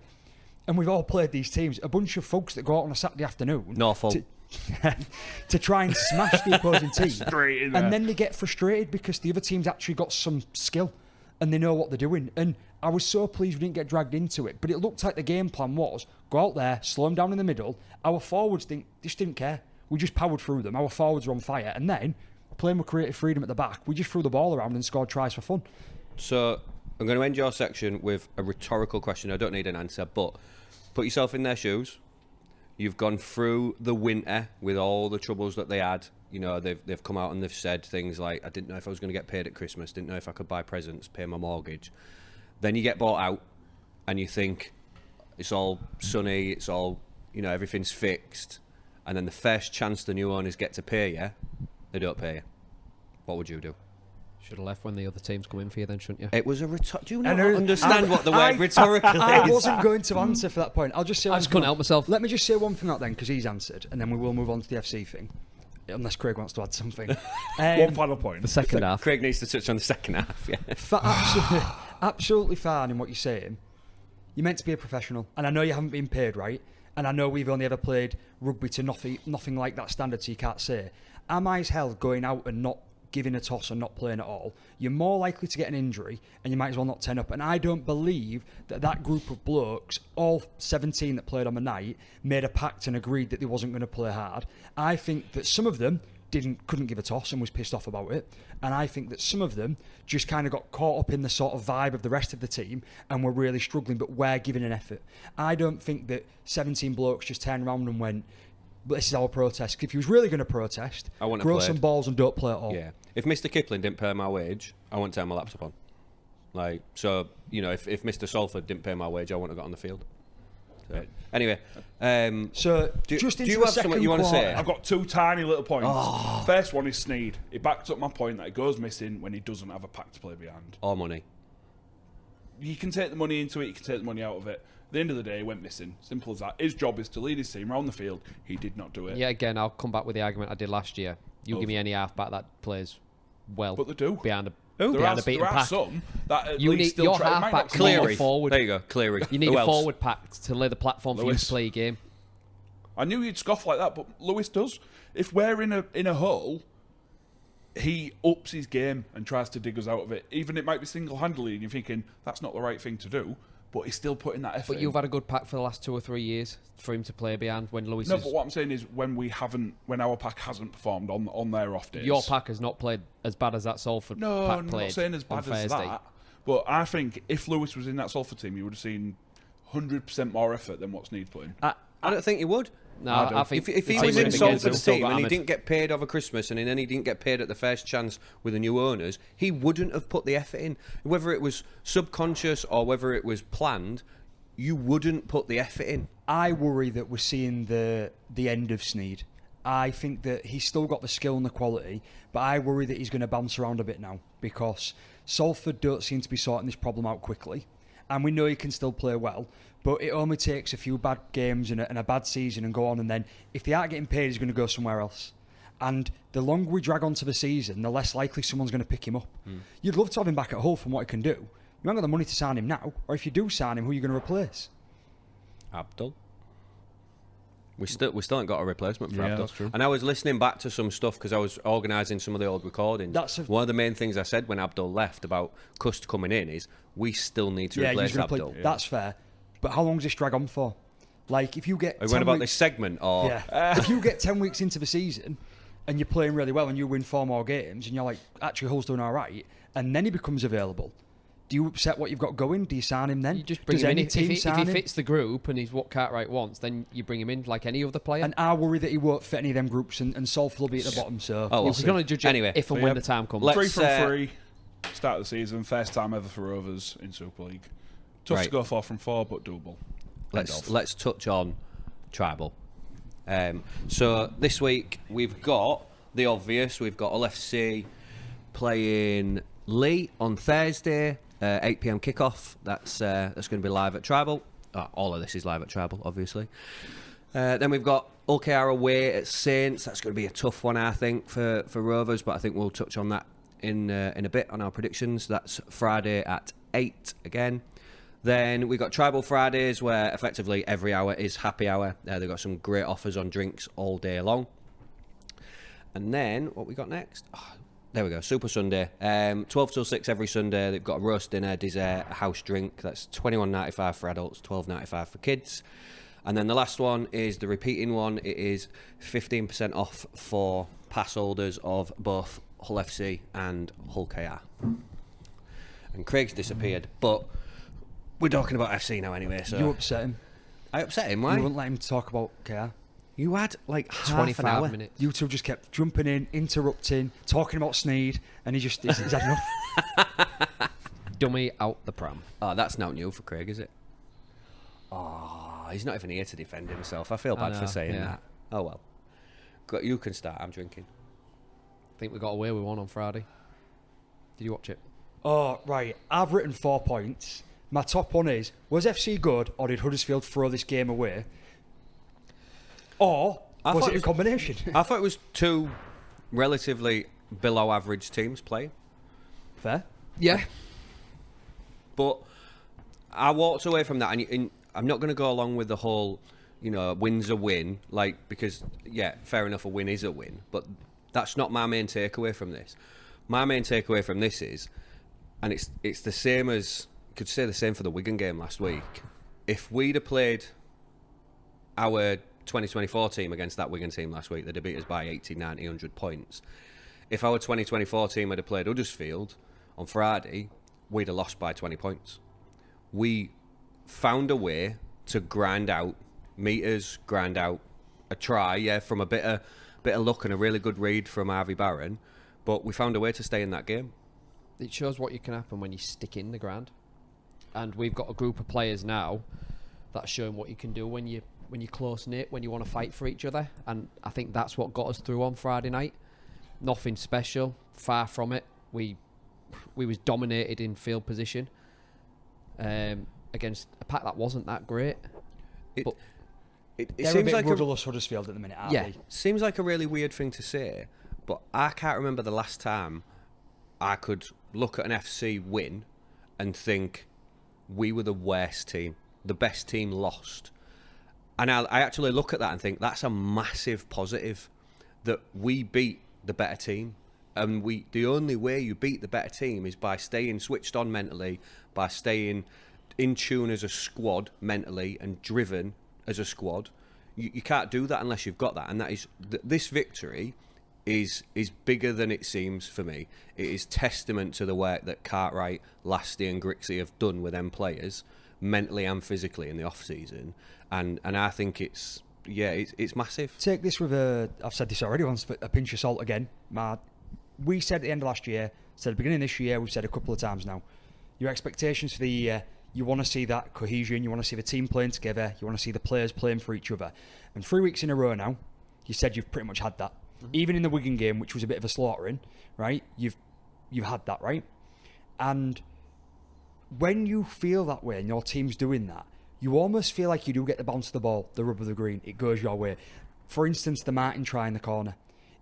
and we've all played these teams, a bunch of folks that go out on a Saturday afternoon to try and smash the opposing team. And then they get frustrated because the other team's actually got some skill and they know what they're doing. And I was so pleased we didn't get dragged into it. But it looked like the game plan was go out there, slow them down in the middle. Our forwards just didn't care. We just powered through them. Our forwards were on fire. And then, playing with creative freedom at the back, we just threw the ball around and scored tries for fun. So, I'm going to end your section with a rhetorical question. I don't need an answer, but put yourself in their shoes. You've gone through the winter with all the troubles that they had. You know, they've come out and they've said things like, I didn't know if I was going to get paid at Christmas, didn't know if I could buy presents, pay my mortgage. Then you get bought out and you think it's all sunny, it's all, you know, everything's fixed. And then the first chance the new owners get to pay you, they don't pay you. What would you do? Should have left when the other teams come in for you then, shouldn't you? It was a rhetorical... Do you not understand what the word rhetorical is? I wasn't going to answer for that point. I'll just say... I just couldn't help myself. Let me just say one thing out then, because he's answered, and then we will move on to the FC thing. Unless Craig wants to add something. One final point. The second half. Craig needs to touch on the second half, yeah. Absolutely fine in what you're saying. You're meant to be a professional, and I know you haven't been paid right, and I know we've only ever played rugby to nothing like that standard, so you can't say. Am I as hell going out and not giving a toss and not playing at all, you're more likely to get an injury and you might as well not turn up. And I don't believe that group of blokes, all 17 that played on the night, made a pact and agreed that they wasn't going to play hard. I think that some of them couldn't give a toss and was pissed off about it. And I think that some of them just kind of got caught up in the sort of vibe of the rest of the team and were really struggling, but we're giving an effort. I don't think that 17 blokes just turned around and went, this is our protest. If he was really going to protest, grow some balls and don't play at all. Yeah. If Mr. Kipling didn't pay my wage, I wouldn't turn my laptop on. Like, so, you know, if Mr. Salford didn't pay my wage, I wouldn't have got on the field. So, anyway, so do just into you the have something you want to say? I've got 2 tiny little points. First one is Sneed. He backed up my point that he goes missing when he doesn't have a pack to play behind. Or money. You can take the money into it, you can take the money out of it. At the end of the day, he went missing. Simple as that. His job is to lead his team around the field. He did not do it. Yeah, again, I'll come back with the argument I did last year. You give me any halfback that plays well. But they do. Behind a There beaten are pack. some that at You least need still your try. It might not halfback come Cleary. off. Forward. There you go, Cleary. You need Who a else? forward pack to lay the platform for you Lewis. to play your game. I knew you'd scoff like that, but Lewis does. If we're in a hole, he ups his game and tries to dig us out of it. Even it might be single-handedly, and you're thinking that's not the right thing to do, but he's still putting that effort. But you've had a good pack for the last 2 or 3 years for him to play behind when Lewis No, is... but what I'm saying is when our pack hasn't performed on their off days. Your pack has not played as bad as that Salford No, pack I'm played not saying as on bad as Thursday. that. But I think if Lewis was in that Salford team, you would have seen 100% more effort than what Sneed put in. I don't think he would. No, I think If he I was think in against Salford's Still team got and he hammered. didn't get paid over Christmas and then he didn't get paid at the first chance with the new owners, he wouldn't have put the effort in. Whether it was subconscious or whether it was planned, you wouldn't put the effort in. I worry that we're seeing the end of Sneed. I think that he's still got the skill and the quality, but I worry that he's going to bounce around a bit now because Salford don't seem to be sorting this problem out quickly. And we know he can still play well, but it only takes a few bad games and a bad season and go on, and then if they aren't getting paid, he's going to go somewhere else. And the longer we drag on to the season, the less likely someone's going to pick him up. You'd love to have him back at Hull from what he can do. You haven't got the money to sign him now, or if you do sign him, who are you going to replace? Abdul. We still ain't got a replacement for Abdul. That's true. And I was listening back to some stuff because I was organising some of the old recordings. One of the main things I said when Abdul left about Cust coming in is we still need to replace Abdul. That's fair. But how long does this drag on for? Like, if you get... Are we about this segment? Or if you get 10 weeks into the season and you're playing really well and you win 4 more games and you're like, actually, Hull's doing all right, and then he becomes available, do you upset what you've got going? Do you sign him then? You just bring him in. If he him? fits the group and he's what Cartwright wants, then you bring him in like any other player. And I worry that he won't fit any of them groups and Salford will be at the bottom. So we'll we see. can only judge it Anyway, if and when the time comes. 3 from 3, start of the season, first time ever for Rovers in Super League. Tough to go 4 from 4, but doable. Let's touch on Tribal. So this week we've got the obvious. We've got LFC playing Lee on Thursday, 8 p.m. kickoff. That's going to be live at Tribal. All of this is live at Tribal, obviously. Then we've got OKR away at Saints. That's going to be a tough one, I think, for Rovers, but I think we'll touch on that in a bit on our predictions. That's Friday at 8 again. Then we've got Tribal Fridays, where effectively every hour is happy hour. They've got some great offers on drinks all day long. And then, what we got next? There we go, Super Sunday. 12 till 6 every Sunday. They've got a roast dinner, dessert, a house drink. That's $21.95 for adults, $12.95 for kids. And then the last one is the repeating one. It is 15% off for pass holders of both Hull FC and Hull KR. And Craig's disappeared, but we're talking about FC now anyway. So you upset him. I upset him. Why? You wouldn't let him talk about KR. You had like 25 minutes. You two just kept jumping in, interrupting, talking about Sneed, and he's had enough. Dummy out the pram. That's not new for Craig, is it? He's not even here to defend himself. I feel bad for saying that. Oh well. You can start. I'm drinking. I think we got away with one on Friday. Did you watch it? Oh, right. I've written 4 points. My top one is, was FC good, or did Huddersfield throw this game away? Or was it a combination? I thought it was 2 relatively below average teams playing. Fair. Yeah. But I walked away from that, and I'm not going to go along with the whole, win's a win, because, fair enough, a win is a win, but that's not my main takeaway from this. my main takeaway from this is, and it's the same as, could say the same for the Wigan game last week. If we'd have played our 2024 team against that Wigan team last week, they'd have beat us by 80, 90, 100 points. If our 2024 team had played Huddersfield on Friday, we'd have lost by 20 points. We found a way to grind out meters, grind out a try, from a bit of luck and a really good read from Harvey Barron, but we found a way to stay in that game. It shows what you can happen when you stick in the ground, and we've got a group of players now that's showing what you can do when you're close knit, when you want to fight for each other, and I think that's what got us through on Friday night. Nothing special, far from it. We was dominated in field position against a pack that wasn't that great. It they're seems a bit like rudderless Huddersfield at the minute, aren't they? Seems like a really weird thing to say, but I can't remember the last time I could look at an FC win and think we were the worst team, the best team lost. And I actually look at that and think that's a massive positive, that we beat the better team. And the only way you beat the better team is by staying switched on mentally, by staying in tune as a squad mentally and driven as a squad. You can't do that unless you've got that. And that is this victory is bigger than it seems for me. It is testament to the work that Cartwright, Lasty and Grixie have done with them players, mentally and physically, in the off season. And I think it's massive. Take this with I've said this already once, but a pinch of salt again. We said at the end of last year, said at the beginning of this year, we've said a couple of times now, your expectations for the year, you want to see that cohesion, you want to see the team playing together, you want to see the players playing for each other. And 3 weeks in a row now, you said you've pretty much had that. Mm-hmm. Even in the Wigan game, which was a bit of a slaughtering, right? You've had that, right? And when you feel that way and your team's doing that, you almost feel like you do get the bounce of the ball, the rub of the green, it goes your way. For instance, the Martin try in the corner.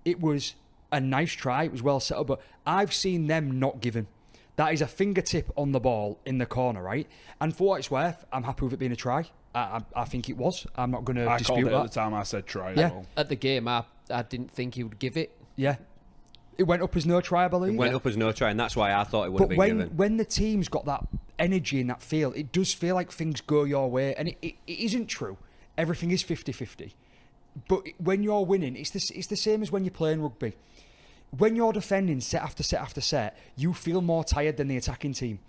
It was a nice try, it was well set up, but I've seen them not given. That is a fingertip on the ball in the corner, right? And for what it's worth, I'm happy with it being a try. I think it was. I'm not going to dispute that. At the time I said try. Yeah. At the game, I didn't think he would give it. Yeah. It went up as no try, I believe. It went up as no try, and that's why I thought it would have been given. But when the team's got that energy in that field, it does feel like things go your way, and it isn't true. Everything is 50-50. But when you're winning, it's the same as when you're playing rugby. When you're defending set after set after set, you feel more tired than the attacking team.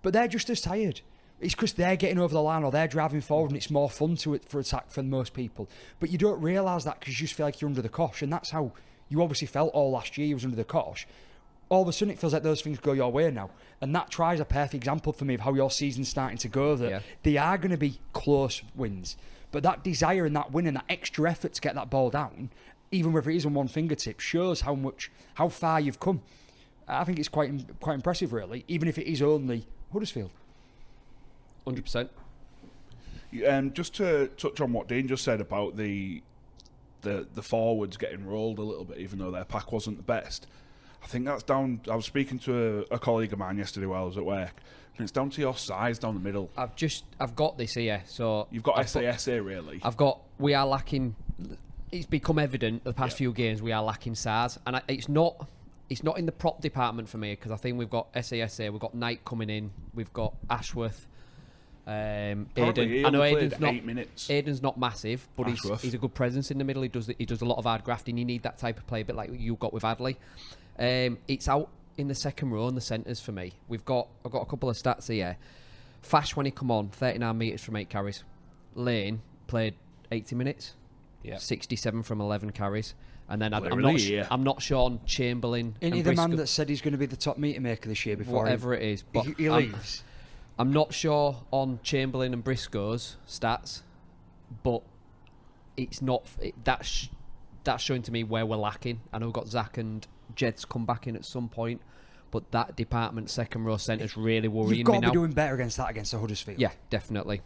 But they're just as tired. It's because they're getting over the line or they're driving forward and it's more fun for attack for most people. But you don't realise that because you just feel like you're under the cosh. And that's how you obviously felt all last year. You was under the cosh. All of a sudden it feels like those things go your way now. And that tries a perfect example for me of how your season's starting to go. That they are going to be close wins. But that desire and that win and that extra effort to get that ball down, even whether it is on one fingertip, shows how far you've come. I think it's quite impressive, really, even if it is only Huddersfield. 100%. Just to touch on what Dean just said about the forwards getting rolled a little bit, even though their pack wasn't the best. I think that's down. I was speaking to a colleague of mine yesterday while I was at work, and it's down to your size down the middle. I've got this here. So you've got SAS here, really. We are lacking. It's become evident the past few games we are lacking SARS, and it's not in the prop department for me because I think we've got SAS here, we've got Knight coming in, we've got Ashworth, Aidan. I know Aidan's not 8 minutes. Aidan's not massive, but he's a good presence in the middle. He does a lot of hard grafting. You need that type of play, a bit like you got with Adley. It's out in the second row and the centres for me. I've got a couple of stats here. Fash when he come on, 39 metres from 8 carries. Lane played 80 minutes. Yeah. 67 from 11 carries. And then I'm not sure on Chamberlain. Isn't he the man that said he's going to be the top meter maker this year before whatever it is? But he leaves. I'm not sure on Chamberlain and Briscoe's stats, but it's not. That's showing to me where we're lacking. I know we've got Zach and Jed's come back in at some point, but that department second row centre's really worrying me now. You've got to be doing better against the Huddersfield. Yeah, definitely.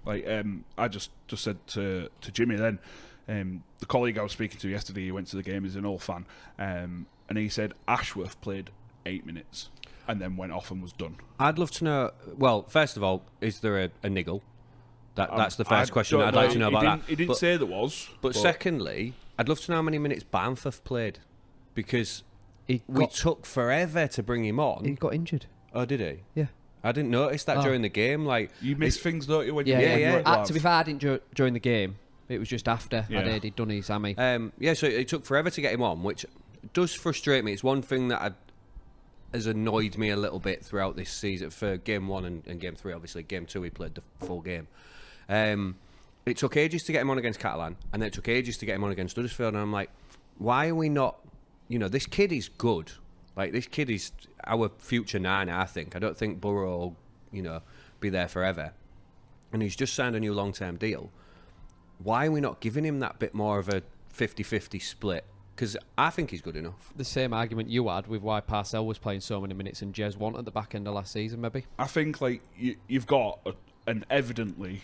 Like I just said to Jimmy then, the colleague I was speaking to yesterday, he went to the game, he's an old fan, and he said Ashworth played 8 minutes and then went off and was done. I'd love to know, well, first of all, is there a niggle? That's the first question I'd like to know about that. He didn't say there was. But secondly, I'd love to know how many minutes Barnforth played, because we took forever to bring him on. He got injured. Oh, did he? Yeah. I didn't notice that during the game. Like, you miss things, don't you? When To be fair, I didn't during the game. It was just after he'd done his hammy. So it took forever to get him on, which does frustrate me. It's one thing that has annoyed me a little bit throughout this season for Game 1 and Game 3. Obviously, Game 2 he played the full game. It took ages to get him on against Catalan, and then it took ages to get him on against Huddersfield. And I'm like, why are we not? This kid is good. Like, this kid is our future 9, I think. I don't think Burrow will, be there forever. And he's just signed a new long-term deal. Why are we not giving him that bit more of a 50-50 split? Because I think he's good enough. The same argument you had with why Parcell was playing so many minutes and Jez won at the back end of last season, maybe. I think, like, you've got an evidently...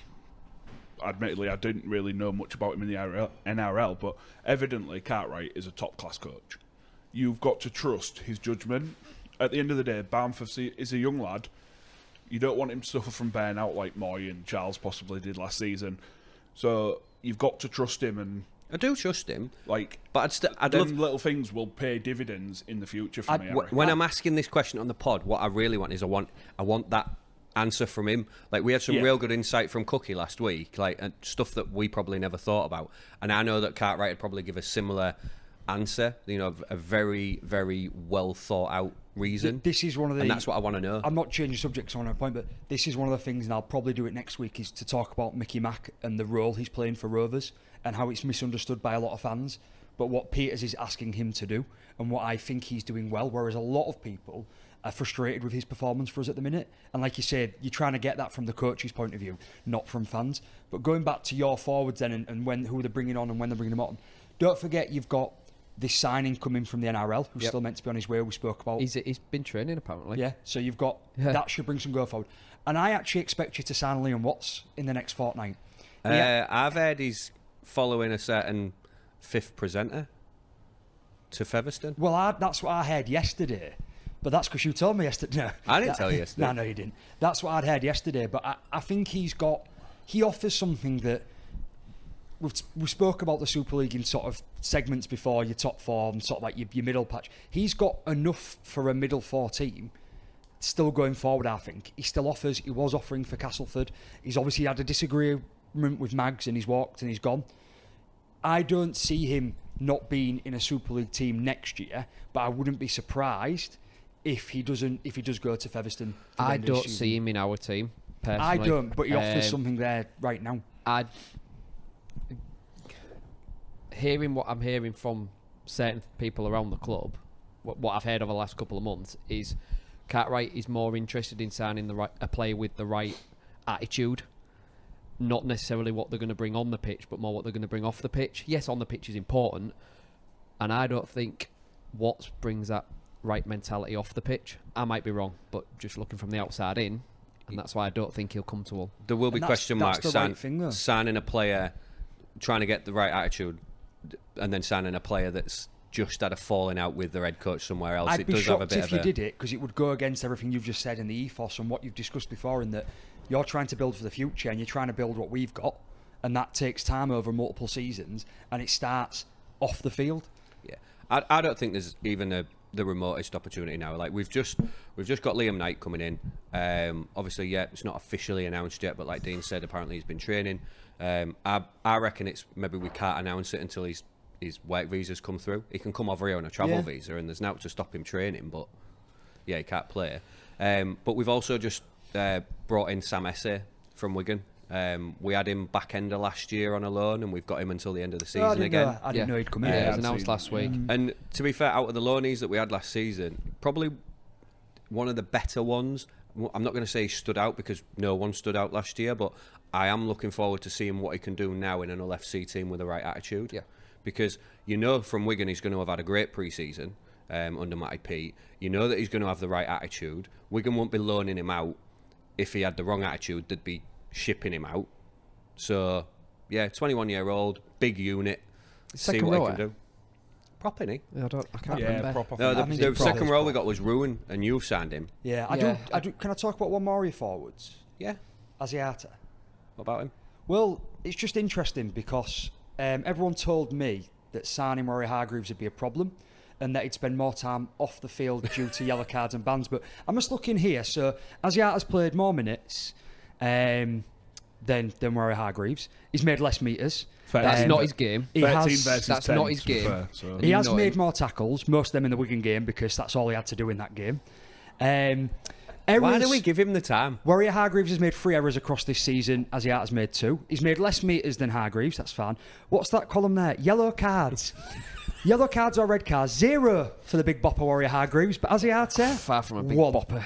Admittedly, I didn't really know much about him in the NRL, but evidently Cartwright is a top-class coach. You've got to trust his judgment. At the end of the day, Bamford is a young lad. You don't want him to suffer from burnout like Moy and Charles possibly did last season. So you've got to trust him, and I do trust him. Like, but I'd them love little things will pay dividends in the future for me. When I'm asking this question on the pod, what I really want is I want that answer from him. Like, we had some real good insight from Cookie last week, like, and stuff that we probably never thought about. And I know that Cartwright would probably give a similar answer, a very, very well thought out reason. This is one of the... And that's what I want to know. I'm not changing subjects on a point, but this is one of the things, and I'll probably do it next week, is to talk about Mickey Mack and the role he's playing for Rovers and how it's misunderstood by a lot of fans, but what Peters is asking him to do and what I think he's doing well, whereas a lot of people are frustrated with his performance for us at the minute. And like you said, you're trying to get that from the coach's point of view, not from fans. But going back to your forwards then and who they're bringing on and when they're bringing them on, don't forget you've got this signing coming from the NRL, who's still meant to be on his way, we spoke about. He's been training, apparently. Yeah, so you've got... That should bring some go forward. And I actually expect you to sign Liam Watts in the next fortnight. I've heard he's following a certain fifth presenter to Featherstone. Well, that's what I heard yesterday. But that's because you told me yesterday. No, I didn't tell you yesterday. No, you didn't. That's what I'd heard yesterday. But I think he offers something that... We spoke about the Super League in sort of segments before, your top four and sort of like your middle patch. He's got enough for a middle four team still going forward, I think. He still offers. He was offering for Castleford. He's obviously had a disagreement with Mags and he's walked and he's gone. I don't see him not being in a Super League team next year, but I wouldn't be surprised if he does go to Featherstone. I don't see him in our team, personally. I don't, but he offers something there right now. Hearing what I'm hearing from certain people around the club, what I've heard over the last couple of months is Cartwright is more interested in signing a player with the right attitude, not necessarily what they're going to bring on the pitch, but more what they're going to bring off the pitch. Yes, on the pitch is important, and I don't think Watts brings that right mentality off the pitch. I might be wrong, but just looking from the outside in, and that's why I don't think he'll come to all. There will be question marks signing a player, trying to get the right attitude, and then signing a player that's just had a falling out with their head coach somewhere else. I'd be shocked if you did it, because it would go against everything you've just said in the ethos and what you've discussed before, in that you're trying to build for the future and you're trying to build what we've got, and that takes time over multiple seasons, and it starts off the field. Yeah, I don't think there's even the remotest opportunity now. Like, we've just got Liam Knight coming in. Obviously, it's not officially announced yet, but like Dean said, apparently he's been training. I reckon it's maybe we can't announce it until his work visas come through. He can come over here on a travel visa, and there's now to stop him training, but he can't play. But we've also just brought in Sam Esse from Wigan. We had him back end of last year on a loan, and we've got him until the end of the season again. I didn't know he'd come in. Yeah, it was announced last week. And to be fair, out of the loanees that we had last season, probably one of the better ones. I'm not going to say he stood out, because no one stood out last year, but I am looking forward to seeing what he can do now in an LFC team with the right attitude. Yeah. Because from Wigan he's going to have had a great pre-season under Matty Pete. You know that he's going to have the right attitude. Wigan won't be loaning him out. If he had the wrong attitude, they'd be shipping him out. So, 21-year-old, big unit. See what he can do. Prop, innit? I can't remember. Proper. No, the second row we got was Ruin, and you've signed him. Yeah, I do. Can I talk about one more of your forwards? Yeah. Asiata. What about him? Well, it's just interesting because everyone told me that signing Rory Hargreaves would be a problem, and that he'd spend more time off the field due to yellow cards and bans. But I'm just looking here. So Asiata's played more minutes than Warrior Hargreaves. He's made less metres. That's not his game. That's 10, not his game. Fair, so. He has made more tackles, most of them in the Wigan game, because that's all he had to do in that game. Why do we give him the time? Warrior Hargreaves has made 3 errors across this season. Asiata's made 2. He's made less metres than Hargreaves. That's fine. What's that column there? Yellow cards. Yellow cards or red cards? 0 for the big bopper Warrior Hargreaves. But Asiata, far from a big 1. bopper.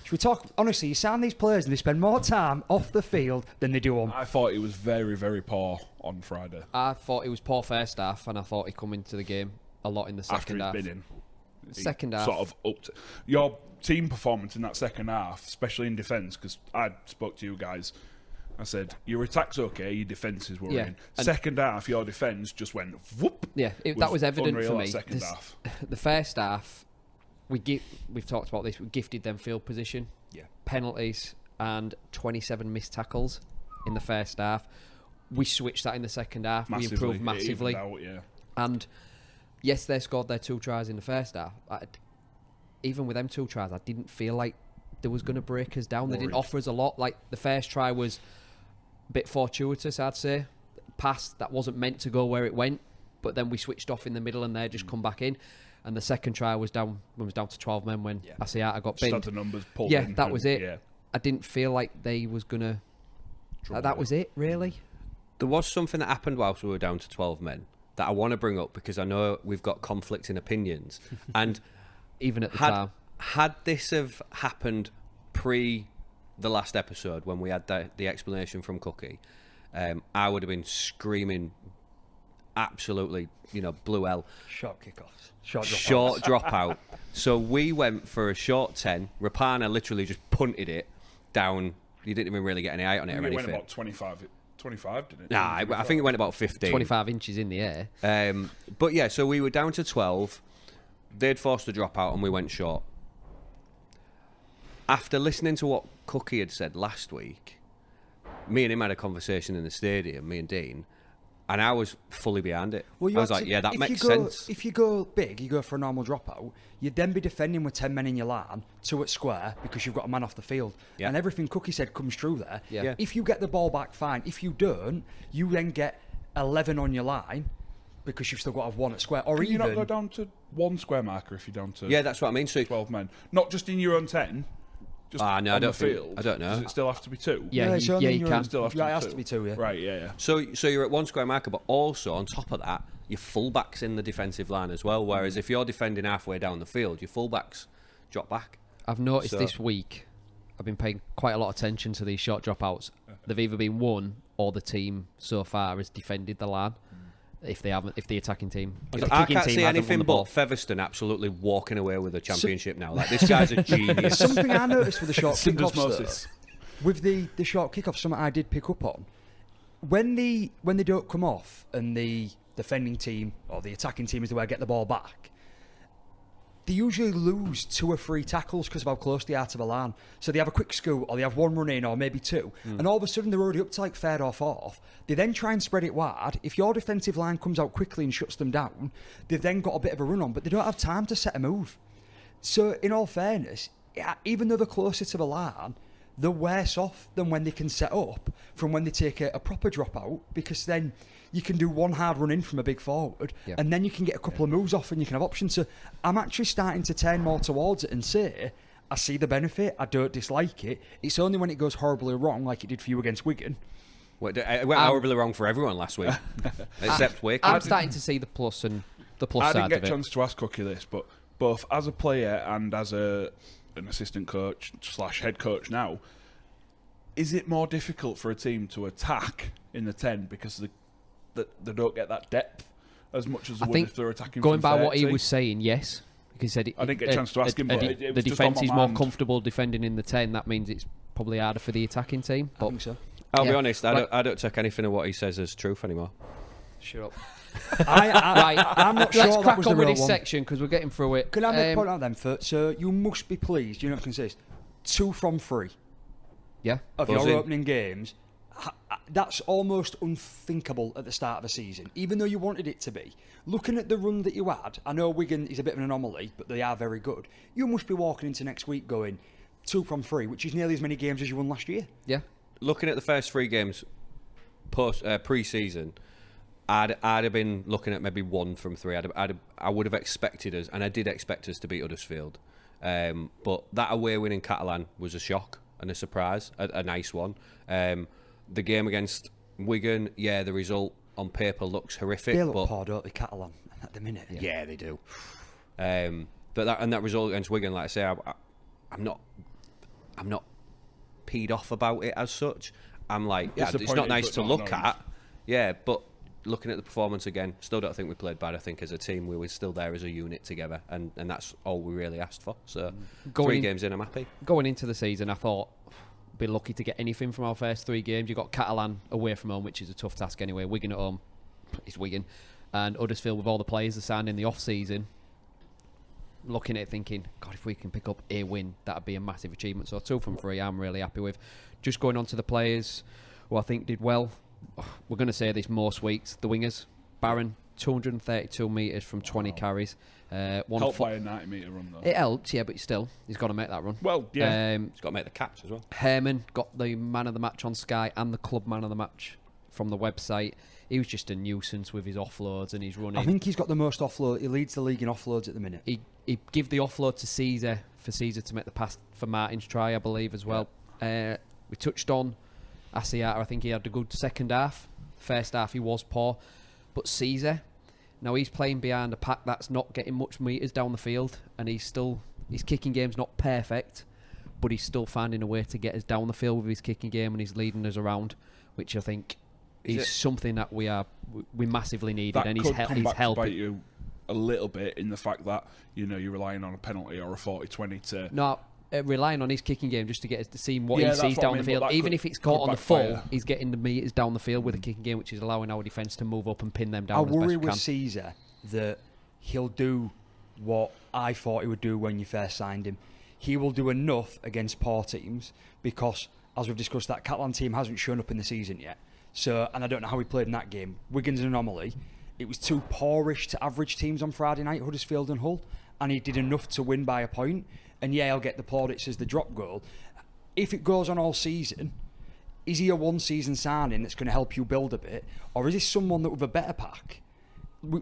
Should we talk honestly? You sign these players and they spend more time off the field than they do on. I thought he was very, very poor on Friday. I thought he was poor first half, and I thought he'd come into the game a lot in the second half. After he'd been in. Second half. Sort of up to your team performance in that second half, especially in defence, because I spoke to you guys. I said, your attack's okay, your defence is worrying. Second half, your defence just went whoop. Yeah, that was evident for me. Second half. The first half, we've talked about this, we gifted them field position, penalties, and 27 missed tackles in the first half. We switched that in the second half. We improved massively. And yes, they scored their 2 tries in the first half. Even with them 2 tries, I didn't feel like they was going to break us down. They didn't offer us a lot. Like, the first try was a bit fortuitous, I'd say. Pass that wasn't meant to go where it went, but then we switched off in the middle and they just come back in. And the second try was down to 12 men when Asiata got binned. The numbers pulled in. That was it. Yeah. I didn't feel like they was going to... That was it, really. There was something that happened whilst we were down to 12 men that I want to bring up because I know we've got conflicting opinions. And even at the time. Had this have happened pre the last episode when we had the explanation from Cookie, I would have been screaming absolutely, blue hell. Short kickoffs. Short dropout. So we went for a short 10. Rapana literally just punted it down. You didn't even really get any eye on it or anything. It went about 25, didn't it? Nah, I think it went about 15. 25 inches in the air. But yeah, so we were down to 12. They'd forced a dropout and we went short. After listening to what Cookie had said last week, me and him had a conversation in the stadium, me and Dean, and I was fully behind it. Well, I was like, that makes sense. If you go big, you go for a normal dropout, you'd then be defending with 10 men in your line, 2 at square, because you've got a man off the field. Yeah. And everything Cookie said comes true there. Yeah. If you get the ball back, fine. If you don't, you then get 11 on your line, because you've still got to have 1 at square. Or Can even... you not go down to 1 square marker if you're down to... Yeah, that's what I mean. So 12 men. Not just in your own 10... no, I don't field. I don't know. Does it still have to be 2? Yeah, you can. Still have to it has to be 2, yeah. Right, yeah. So you're at 1 square marker, but also on top of that, your fullback's in the defensive line as well. Whereas if you're defending halfway down the field, your fullbacks drop back. I've noticed this week, I've been paying quite a lot of attention to these short dropouts. They've either been won or the team so far has defended the line. If they haven't, if the attacking team, I can't see anything but Featherstone absolutely walking away with a championship now. Like, this guy's a genius. Something I noticed with the short kickoffs, with the short kickoffs, something I did pick up on, when they don't come off and the defending team or the attacking team is the way I get the ball back, they usually lose 2 or 3 tackles because of how close they are to the line. So they have a quick scoot, or they have 1 run in, or maybe 2, and all of a sudden they're already up to like 3rd or 4th. They then try and spread it wide. If your defensive line comes out quickly and shuts them down, they've then got a bit of a run on, but they don't have time to set a move. So in all fairness, even though they're closer to the line, they're worse off than when they can set up from when they take a proper dropout, because then you can do 1 hard run in from a big forward, and then you can get a couple of moves off and you can have options. So I'm actually starting to turn more towards it and say, I see the benefit, I don't dislike it. It's only when it goes horribly wrong, like it did for you against Wigan. It went horribly wrong for everyone last week, except Wick. I'm starting to see the plus and the plus side of it. I didn't get a chance to ask Cookie this, but both as a player and as an assistant coach / head coach now, is it more difficult for a team to attack in the 10 because they don't get that depth as much as they would if they're attacking going from by 30? What he was saying, yes. Because he said I didn't get a chance to ask him, but the defence is more comfortable defending in the 10. That means it's probably harder for the attacking team. I think so. I'll be honest, I don't take anything of what he says as truth anymore. Shut up. I'm not sure Let's that crack was on the with real this one. section because we're getting through it. Can I make a point out then? So you must be pleased, you know what I can say, 2 from 3. Yeah. Of your opening games. that's almost unthinkable at the start of a season, even though you wanted it to be. Looking at the run that you had, I know Wigan is a bit of an anomaly, but they are very good. You must be walking into next week going 2 from 3, which is nearly as many games as you won last year. Yeah. Looking at the first 3 games pre-season, I'd have been looking at maybe 1 from 3. I would have expected us, and I did expect us to beat Huddersfield. But that away win in Catalan was a shock and a surprise, a nice one. The game against Wigan, the result on paper looks horrific. They look poor, don't they, Catalan, at the minute? Yeah, they do. But that result against Wigan, like I say, I'm not peed off about it as such. I'm like, it's not nice to look at. Yeah, but looking at the performance again, still don't think we played bad. I think as a team we were still there as a unit together, and that's all we really asked for. So 3 games in, I'm happy. Going into the season, I thought be lucky to get anything from our first 3 games. You got Catalan away from home, which is a tough task anyway. Wigan at home is Wigan, and Huddersfield with all the players they signed in the off season. Looking at it thinking, God, if we can pick up a win, that'd be a massive achievement. So 2 from 3, I'm really happy with. Just going on to the players who I think did well. We're going to say this most weeks. The wingers, Barron, 232 metres from 20 carries. Helped by a 90-metre run, though. It helps, yeah, but still, he's got to make that run. Well, yeah. He's got to make the catch as well. Herman got the man of the match on Sky and the club man of the match from the website. He was just a nuisance with his offloads and his running. I think he's got the most offload. He leads the league in offloads at the minute. He give the offload to Sezer for Sezer to make the pass for Martin's try, I believe, as well. Yeah. We touched on Asiata. I think he had a good second half. First half he was poor, but Sezer, now he's playing behind a pack that's not getting much metres down the field, and his kicking game's not perfect, but he's still finding a way to get us down the field with his kicking game, and he's leading us around, which I think is something that we massively needed, that and he's helping. To bite you a little bit in the fact that you're relying on a penalty or a 40-20 to. No. Relying on his kicking game just to get us to see what he sees down the field. Even if it's caught on the full, he's getting the metres down the field with a kicking game, which is allowing our defence to move up and pin them down. I worry with Sezer that he'll do what I thought he would do when you first signed him. He will do enough against poor teams because, as we've discussed, that Catalan team hasn't shown up in the season yet. So, and I don't know how he played in that game. Wigan's an anomaly. It was too poorish to average teams on Friday night, Huddersfield and Hull, and he did enough to win by a point. And he'll get the plaudits as the drop goal. If it goes on all season, is he a one-season signing that's going to help you build a bit? Or is he someone that with a better pack,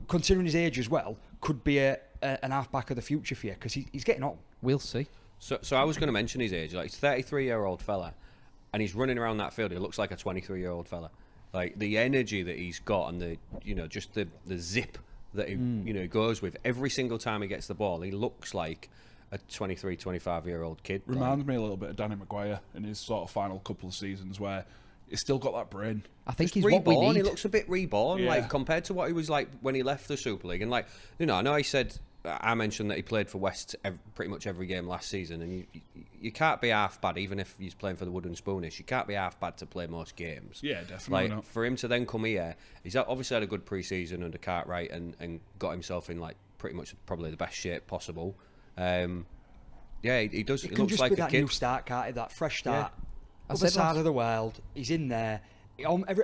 considering his age as well, could be an half-back of the future for you? Because he's getting on. We'll see. So I was going to mention his age. Like, he's a 33-year-old fella, and he's running around that field. He looks like a 23-year-old fella. Like, the energy that he's got and the just the zip that he goes with. Every single time he gets the ball, he looks like a 23, 25-year-old kid. Reminds me a little bit of Danny Maguire in his sort of final couple of seasons where he's still got that brain. I think he's reborn. What we need. He looks a bit reborn, like compared to what he was like when he left the Super League. And I know I mentioned that he played for West pretty much every game last season, and you can't be half bad, even if he's playing for the Wooden Spoonish. You can't be half bad to play most games. Yeah, definitely not. For him to then come here, he's obviously had a good pre-season under Cartwright and got himself in like pretty much probably the best shape possible. He does. He looks like a kid. That new start, can't he? That fresh start. Other side of the world. He's in there.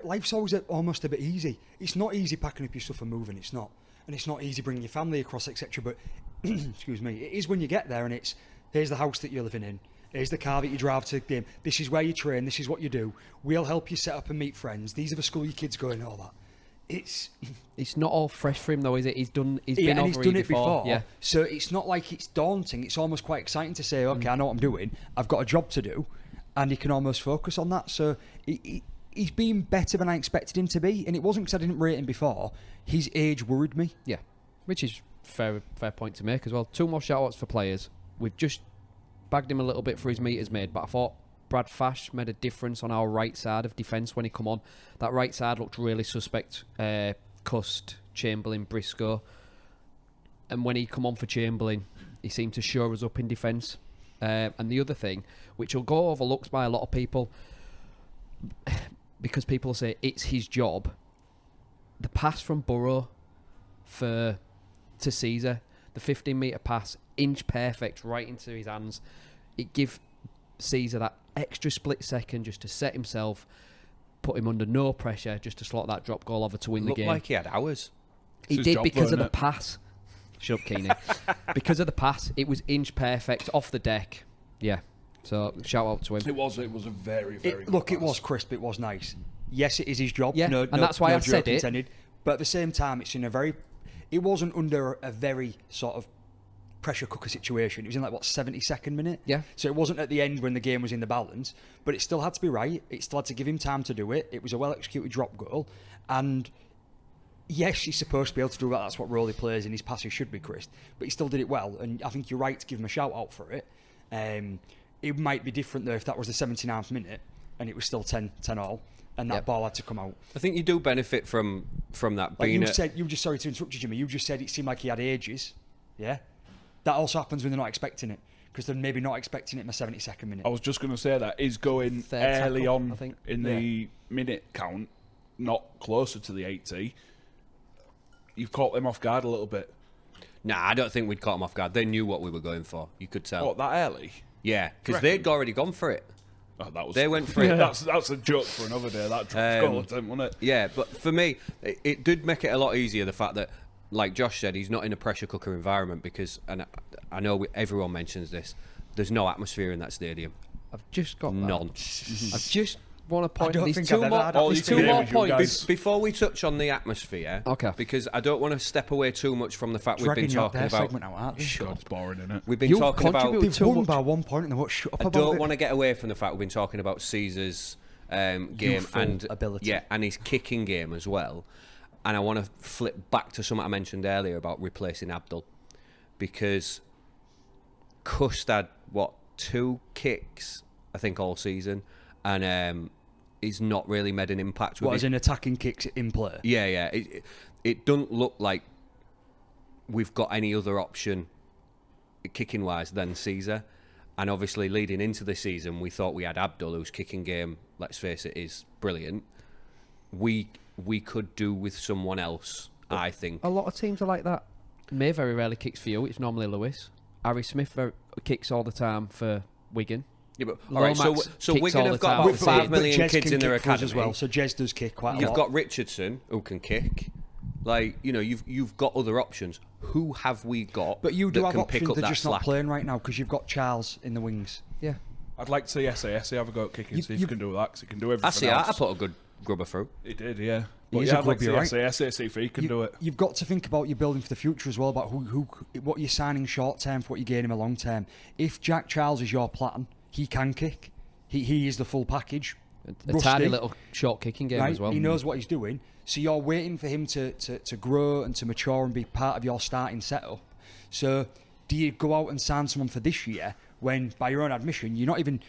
Life's always almost a bit easy. It's not easy packing up your stuff and moving. It's not. And it's not easy bringing your family across, etc. But, excuse me, it is when you get there and it's, here's the house that you're living in. Here's the car that you drive to the game. This is where you train. This is what you do. We'll help you set up and meet friends. These are the school your kids go in, all that. It's not all fresh for him though, is it? He's been over it before. Yeah. So it's not like it's daunting. It's almost quite exciting to say, okay, I know what I'm doing. I've got a job to do, and he can almost focus on that. So he's been better than I expected him to be, and it wasn't because I didn't rate him before. His age worried me. Yeah, which is fair point to make as well. 2 more shout-outs for players. We've just bagged him a little bit for his meters made, but I thought Brad Fash made a difference on our right side of defence when he come on. That right side looked really suspect. Cust, Chamberlain, Briscoe. And when he come on for Chamberlain, he seemed to shore us up in defence. And the other thing, which will go overlooked by a lot of people, because people say it's his job, the pass from Burrow to Sezer, the 15-metre pass, inch perfect, right into his hands. It give Sezer that extra split second just to set himself. put him under no pressure just to slot that drop goal over to win the game. Looked like he had hours. He his did job, because of the wasn't it? pass. Shut up, Keeney. Because of the pass, it was inch perfect off the deck. Yeah. So shout out to him. It was a very, very good Look, it pass. was crisp. It was nice. Yes, it is his job. Yeah, no, and that's why I said joke it. intended. But at the same time, it's in a very. It wasn't under a very sort of pressure cooker situation. It was in like 72nd minute. Yeah. So it wasn't at the end when the game was in the balance, but it still had to be right. It still had to give him time to do it. It was a well executed drop goal, and yes, he's supposed to be able to do that. That's what role he plays, and his passes should be crisp. But he still did it well, and I think you're right to give him a shout out for it. It might be different though if that was the 79th minute and it was still 10-all. And that ball had to come out. I think you do benefit from that Like being. you just sorry to interrupt you, Jimmy. You just said it seemed like he had ages. Yeah, that also happens when they're not expecting it because they're maybe not expecting it in the 72nd minute. I was just going to say that is going Third early tackle, on I think. in the minute count, not closer to the 80. You've caught them off guard a little bit. Nah, I don't think we'd caught them off guard. They knew what we were going for. You could tell. What, that early? Yeah, because Reckon? they'd already gone for it. Oh, that was, They went for it. That's a joke for another day. That goal attempt, wasn't it? Yeah, but for me, it did make it a lot easier, the fact that, like Josh said, he's not in a pressure cooker environment because, and I know everyone mentions this, there's no atmosphere in that stadium. I've just got None. that. I just want to point don't these think two I've ever more, had all these these two more games you guys- points. Before we touch on the atmosphere, Okay. because I don't want to step away too much from the fact Dragging we've been you up talking their about. segment out, aren't they? God, it's boring, isn't it? We've been You've talking about. contributed They've won much. by 1 point and they won't shut up I about don't it. want to get away from the fact we've been talking about Caesar's game Youthful and ability. yeah, and his kicking game as well. And I want to flip back to something I mentioned earlier about replacing Abdul, because Cust had 2 kicks I think all season, and he's not really made an impact with What, it. as in attacking kicks in play? Yeah. It doesn't look like we've got any other option kicking wise than Sezer. And obviously, leading into the season, we thought we had Abdul, whose kicking game, let's face it, is brilliant. We could do with someone else, I think. A lot of teams are like that. May very rarely kicks for you. It's normally Lewis. Harry Smith kicks all the time for Wigan. Yeah, but, all right, so Lomax Wigan kicks all have the got time. about But 5 million Jez kids can in their kick for us academy as well, so Jez does kick quite a lot. You've got Richardson, who can kick. Like, you've got other options. Who have we got But you do that have can pick options, up they're that just slack? not playing right now because you've got Charles in the wings. Yeah. I'd like to see SA have a go at kicking, see if he can do that, because he can do everything I see. else. I put a good grubber through. He did, yeah. He But is yeah, a I'd like to grubby, see SA see if he can do it. You've got to think about your building for the future as well, about what you're signing short term for what you're gaining long term. If Jack Charles is your plan, he can kick. He is the full package. A tiny little short kicking game Right? as well. He knows what he's doing. So you're waiting for him to grow and to mature and be part of your starting setup. So do you go out and sign someone for this year when, by your own admission, you're not even...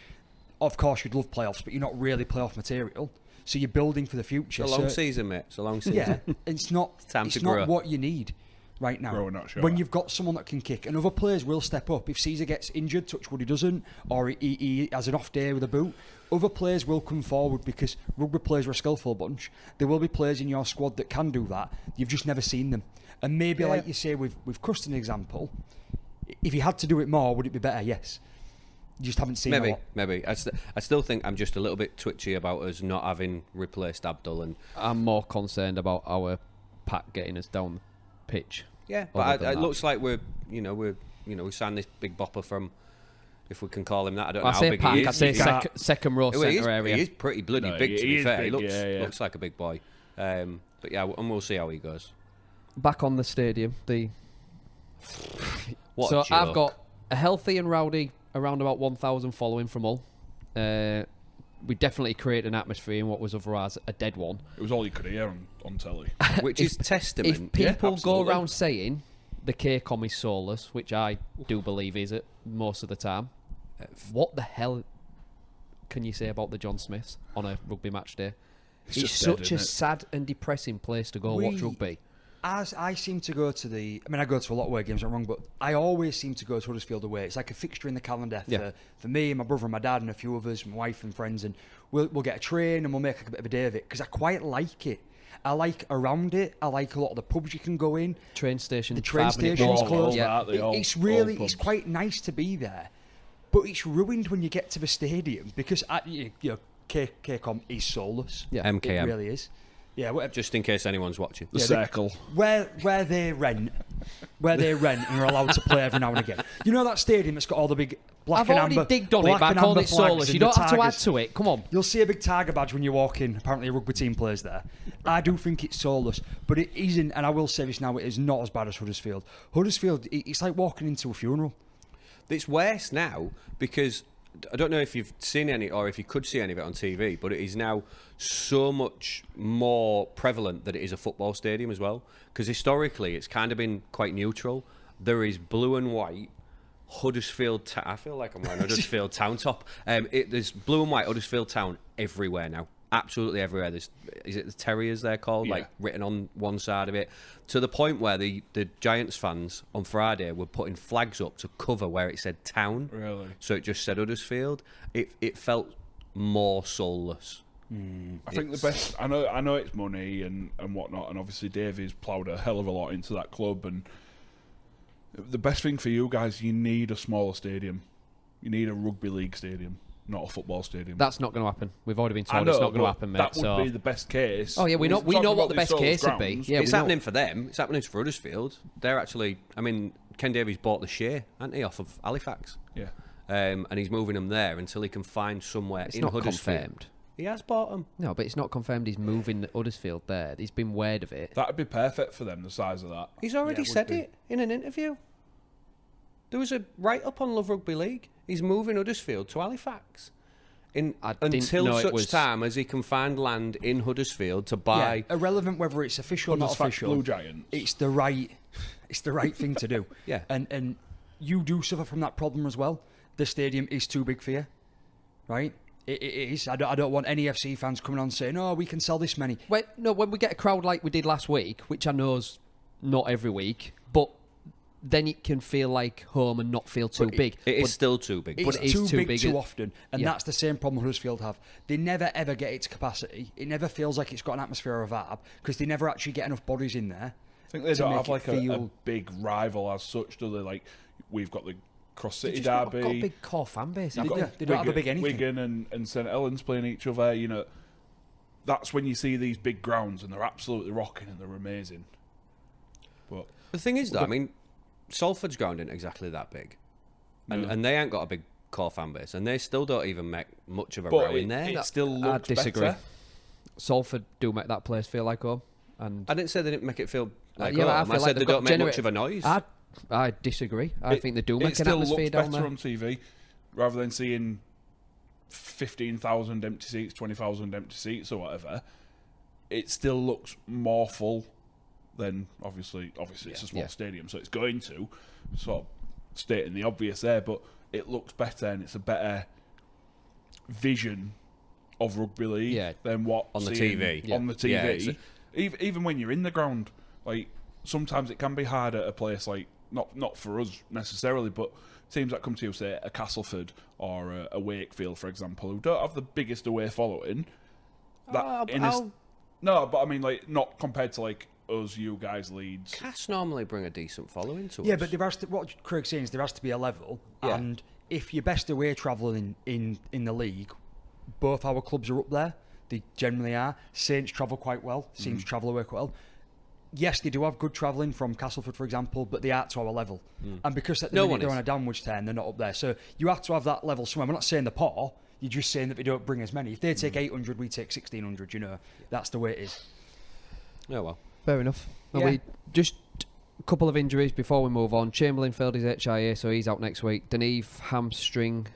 Of course, you'd love playoffs, but you're not really playoff material. So you're building for the future. It's a long season, mate. It's a long season. Yeah, it's not. Time it's to not grow. what you need right now. Grow, not show. When you've got someone that can kick, and other players will step up. If Sezer gets injured, touch wood, he doesn't, or he has an off day with a boot, other players will come forward because rugby players are a skillful bunch. There will be players in your squad that can do that. You've just never seen them. And maybe, like you say, with Cust an example, if he had to do it more, would it be better? Yes. You just haven't seen a lot. Maybe. I still think I'm just a little bit twitchy about us not having replaced Abdul, and I'm more concerned about our pack getting us down the pitch. yeah, Other but than it that. looks like we signed this big bopper from, if we can call him that. I don't know I how say big pack, he is. I'd say He's- second row Well, he centre is- area. He is pretty bloody No, big, he to be is fair. big, He yeah. looks like a big boy. But yeah, and we'll see how he goes. Back on the stadium, What so a joke. I've got a healthy and rowdy around about 1,000 following from Hull. We definitely create an atmosphere in what was otherwise a dead one. It was all you could hear on telly. Which is testament. If people go absolutely. around saying the K-Com is soulless, which I do believe is it most of the time, what the hell can you say about the John Smiths on a rugby match day? It's It's just dead, such a isn't it? sad and depressing place to go watch rugby. As I seem to go to I go to a lot of away games, I'm wrong, but I always seem to go to Huddersfield away. It's like a fixture in the calendar for me and my brother and my dad and a few others, my wife and friends, and we'll get a train and we'll make a bit of a day of it because I quite like it. I like around it. I like a lot of the pubs you can go in. Train station, The train 5 minute station's walk. closed. Yeah. It's it's quite nice to be there, but it's ruined when you get to the stadium because K-Com is soulless. Yeah. MKM. It really is. Yeah, just in case anyone's watching. The circle. Where they rent and are allowed to play every now and again. You know that stadium that's got all the big black I've and already amber, digged on it, but I called it soulless. You don't have to add to it. Come on. You'll see a big Tiger badge when you walk in. Apparently a rugby team plays there. I do think it's soulless, but it isn't, and I will say this now, it is not as bad as Huddersfield. Huddersfield, it's like walking into a funeral. It's worse now because I don't know if you've seen any or if you could see any of it on TV, but it is now so much more prevalent that it is a football stadium as well. Because historically, it's kind of been quite neutral. There is blue and white Huddersfield. I feel like I'm wearing a Huddersfield Town top. There's blue and white Huddersfield Town everywhere now. Absolutely everywhere. Is it the Terriers they're called? Yeah. Like written on one side of it, to the point where the Giants fans on Friday were putting flags up to cover where it said Town. Really? So it just said Huddersfield. It felt more soulless. I think the best. I know it's money and whatnot, and obviously Davies ploughed a hell of a lot into that club. And the best thing for you guys, you need a smaller stadium. You need a rugby league stadium, not a football stadium. That's not going to happen. We've already been told it's not going to happen, mate. That would be the best case. Oh yeah, we know what the best case would be. Yeah, it's happening for them. It's happening for Huddersfield. They're actually. I mean, Ken Davies bought the share, hasn't he, off of Halifax? Yeah. And he's moving them there until he can find somewhere It's in not Huddersfield. confirmed. He has bought them. No, but it's not confirmed he's moving Huddersfield there. He's been word of it. That'd be perfect for them, the size of that. He's already Yeah, it said would be. it in an interview. There was a write-up on Love Rugby League. He's moving Huddersfield to Halifax. Until such time as he can find land in Huddersfield to buy. Yeah, irrelevant whether it's official or not official. Blue Giants. It's the right thing to do. Yeah. And you do suffer from that problem as well. The stadium is too big for you, right? It is. I don't want any FC fans coming on saying, "Oh, we can sell this many." When we get a crowd like we did last week, which I know's not every week, but then it can feel like home and not feel too big. It is still too big. It's But it is too too big big. too often, and Yeah. that's the same problem Huddersfield have. They never ever get its capacity. It never feels like it's got an atmosphere of vibe because they never actually get enough bodies in there. I think they to don't make have it like a feel- big rival as such, do they? Like, we've got the Cross City They've just derby. got a big core fan base. They haven't do. They don't have a big anything. Wigan and St Helens playing each other. You know, that's when you see these big grounds and they're absolutely rocking and they're amazing. But The thing is, though, I mean, Salford's ground isn't exactly that big. And they ain't got a big core fan base. And they still don't even make much of a row in there. it still I looks disagree. better. Salford do make that place feel like home. And I didn't say they didn't make it feel like yeah, but home. I said they they've got don't make much of a noise. I disagree. I think they do make It an still atmosphere looks down better there. on TV rather than seeing 15,000 empty seats, 20,000 empty seats or whatever. It still looks more full than obviously it's a small stadium, so it's going to sort of stating the obvious there, but it looks better and it's a better vision of rugby league than what On the seeing TV. on the TV. Yeah, Even when you're in the ground, like sometimes it can be hard at a place like not for us necessarily, but teams that come to you, say a Castleford or a Wakefield, for example, who don't have the biggest away following. No, but I mean, like, not compared to like us, you guys, Leeds. Cass normally bring a decent following to us. Yeah, but there has to, what Craig's saying is there has to be a level, Yeah. and if you're best away travelling in the league, both our clubs are up there. They generally are. Saints travel quite well. Seems travel away quite well. Yes, they do have good travelling from Castleford, for example, but they aren't to our level. And because they're on a downwards turn, they're not up there. So you have to have that level somewhere. We're not saying they're poor. You're just saying that they don't bring as many. If they take 800, we take 1,600, you know. That's the way it is. Oh, well. Fair enough. Yeah. We just a couple of injuries before we move on. Chamberlain failed his HIA, so he's out next week. Deneve hamstring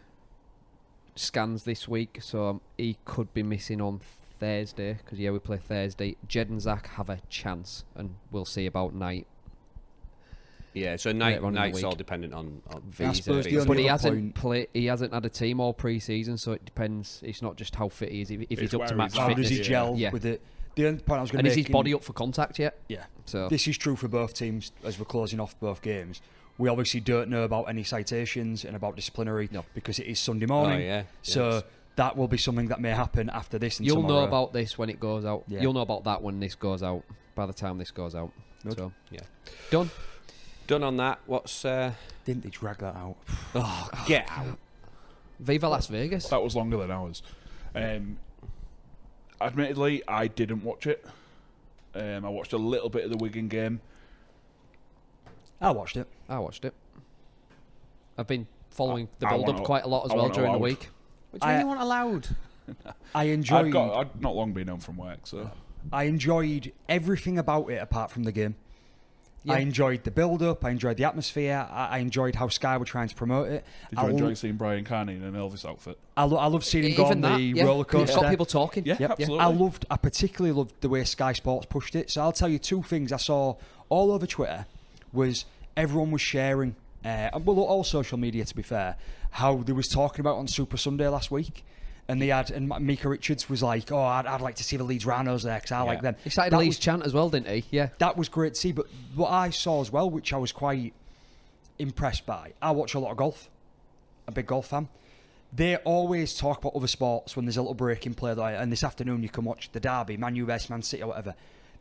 scans this week, so he could be missing on Thursday because we play Thursday. Jed and Zach have a chance, and we'll see about Knight. Yeah, so Later on in the Knight's week. all dependent on I suppose the visa. only But he other hasn't point- he hasn't had a team all pre-season, so it depends. It's not just how fit he is. If he's up to where match he's How at. does fitness, he gel Yeah. with it? The only point I was going and to is make... his body up for contact yet? Yeah. So This is true for both teams as we're closing off both games. We obviously don't know about any citations and about disciplinary because it is Sunday morning. Oh, yeah. So Yes. that will be something that may happen after this and you'll tomorrow. know about this when it goes out. Yeah. You'll know about that when this goes out. By the time this goes out. Good. So Yeah. done. Done on that. What's... Didn't they drag that out? get out. Viva Las Vegas. That was longer than ours. Admittedly, I didn't watch it. I watched a little bit of the Wigan game. I watched it. I've been following the build-up quite a lot as well during the week. What do you mean you want allowed? I enjoyed... I'd not long been home from work, so... I enjoyed everything about it apart from the game. Yeah. I enjoyed the build-up. I enjoyed the atmosphere. I enjoyed how Sky were trying to promote it. Did you enjoy seeing Brian Carney in an Elvis outfit? I love seeing him go on the roller coaster. Got people talking. Yeah, absolutely. I particularly loved the way Sky Sports pushed it. So I'll tell you two things I saw all over Twitter was everyone was sharing, all social media to be fair, how they was talking about on Super Sunday last week. And Mika Richards was like, "Oh, I'd like to see the Leeds Rhinos there because I like them." He started a Leeds chant as well, didn't he? Yeah, that was great to see. But what I saw as well, which I was quite impressed by, I watch a lot of golf. A big golf fan. They always talk about other sports when there's a little break in play. And this afternoon you can watch the Derby, Man U vs Man City or whatever.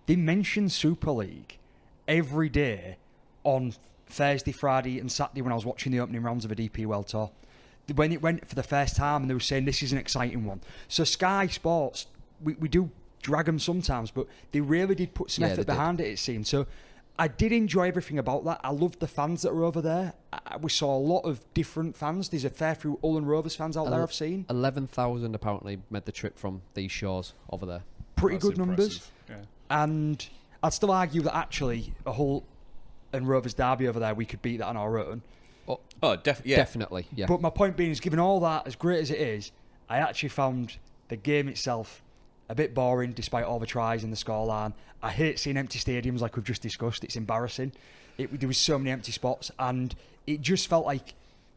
They mention Super League every day on Thursday, Friday, and Saturday when I was watching the opening rounds of a DP World Tour. When it went for the first time and they were saying this is an exciting one. So Sky Sports, we do drag them sometimes, but they really did put some effort behind it seemed. So I did enjoy everything about that. I loved the fans that were over there. We saw a lot of different fans. There's a fair few Ulland Rovers fans out there I've seen. 11,000 apparently made the trip from these shores over there. Pretty good numbers. Yeah. And I'd still argue that actually a Hull and Rovers derby over there, we could beat that on our own. Definitely, yeah. But my point being is, given all that, as great as it is, I actually found the game itself a bit boring, despite all the tries and the scoreline. I hate seeing empty stadiums like we've just discussed. It's embarrassing. There was so many empty spots, and it just felt like,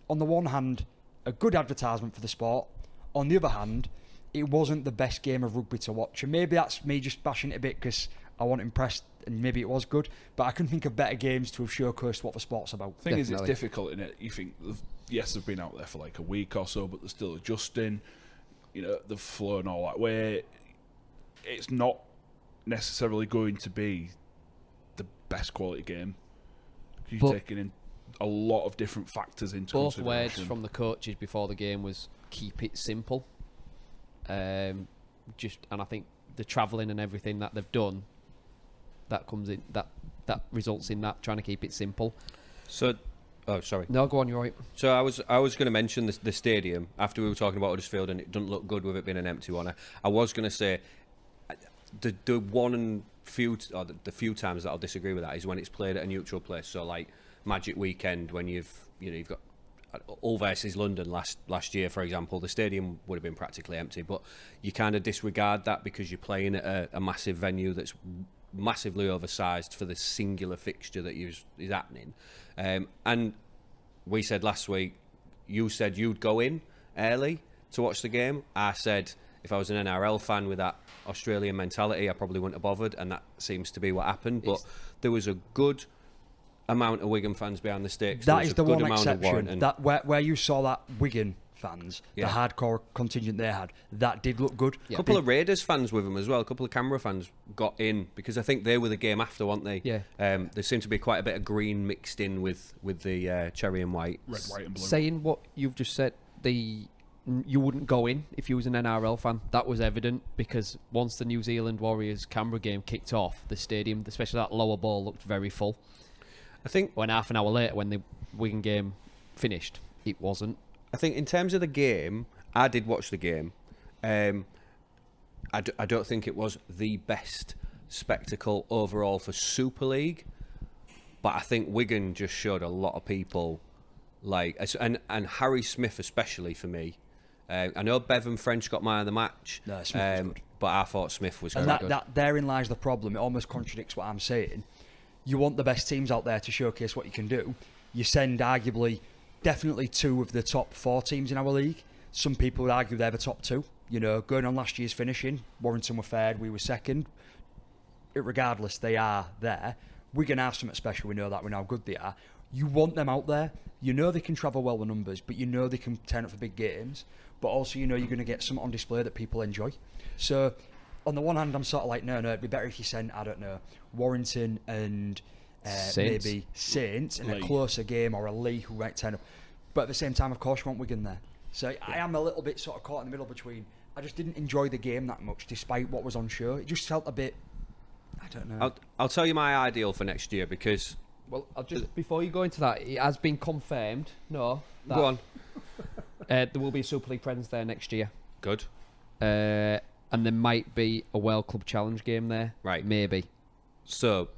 on the one hand, a good advertisement for the sport. On the other hand, it wasn't the best game of rugby to watch. And maybe that's me just bashing it a bit because I wasn't impressed, and maybe it was good, but I couldn't think of better games to have showcased what the sport's about. The thing is, it's difficult, isn't it? You think, yes, they've been out there for like a week or so, but they're still adjusting. You know, they've flown all that way. It's not necessarily going to be the best quality game. You're taking in a lot of different factors into consideration. Both words from the coaches before the game was keep it simple. And I think the travelling and everything that they've done, that comes in that results in that trying to keep it simple. So, oh sorry. No, go on. You're right. So I was going to mention the stadium after we were talking about Huddersfield, and it doesn't look good with it being an empty one. I was going to say the few times that I'll disagree with that is when it's played at a neutral place. So like Magic Weekend, when you've got Hull versus London last year, for example, the stadium would have been practically empty, but you kind of disregard that because you're playing at a massive venue that's massively oversized for the singular fixture that is happening. And we said last week, you said you'd go in early to watch the game. I said if I was an NRL fan with that Australian mentality, I probably wouldn't have bothered, and that seems to be what happened. But there was a good amount of Wigan fans behind the sticks. That is the one exception. That where you saw that Wigan fans, the hardcore contingent they had, that did look good. A couple of Raiders fans with them as well. A couple of Canberra fans got in because I think they were the game after, weren't they? Yeah. There seemed to be quite a bit of green mixed in with the cherry and white. Red, white and blue. Saying what you've just said, you wouldn't go in if you was an NRL fan. That was evident because once the New Zealand Warriors Canberra game kicked off, the stadium, especially that lower bowl, looked very full. I think when half an hour later, when the Wigan game finished, it wasn't. I think in terms of the game, I did watch the game. I don't think it was the best spectacle overall for Super League, but I think Wigan just showed a lot of people, and Harry Smith especially for me. I know Bevan French got man of the match, no, Smith was good. But I thought Smith was and very good. That therein lies the problem. It almost contradicts what I'm saying. You want the best teams out there to showcase what you can do. You send arguably, definitely 2 of the top 4 teams in our league. Some people would argue they're the top 2. You know, going on last year's finishing, Warrington were third, we were second. Regardless, they are there. Wigan are something special. We know that. We know how good they are. You want them out there. You know they can travel well with numbers, but you know they can turn up for big games. But also, you know you're going to get something on display that people enjoy. So, on the one hand, I'm sort of like, no, it'd be better if you sent, I don't know, Warrington and maybe Saints in a closer game, or a Lee who might turn up. But at the same time, of course, you want Wigan there. So I am a little bit sort of caught in the middle between, I just didn't enjoy the game that much, despite what was on show. It just felt a bit. I don't know. I'll tell you my ideal for next year because. Well, before you go into that, it has been confirmed. No, go on. There will be a Super League presence there next year. Good. And there might be a World Club Challenge game there. Right. Maybe. So,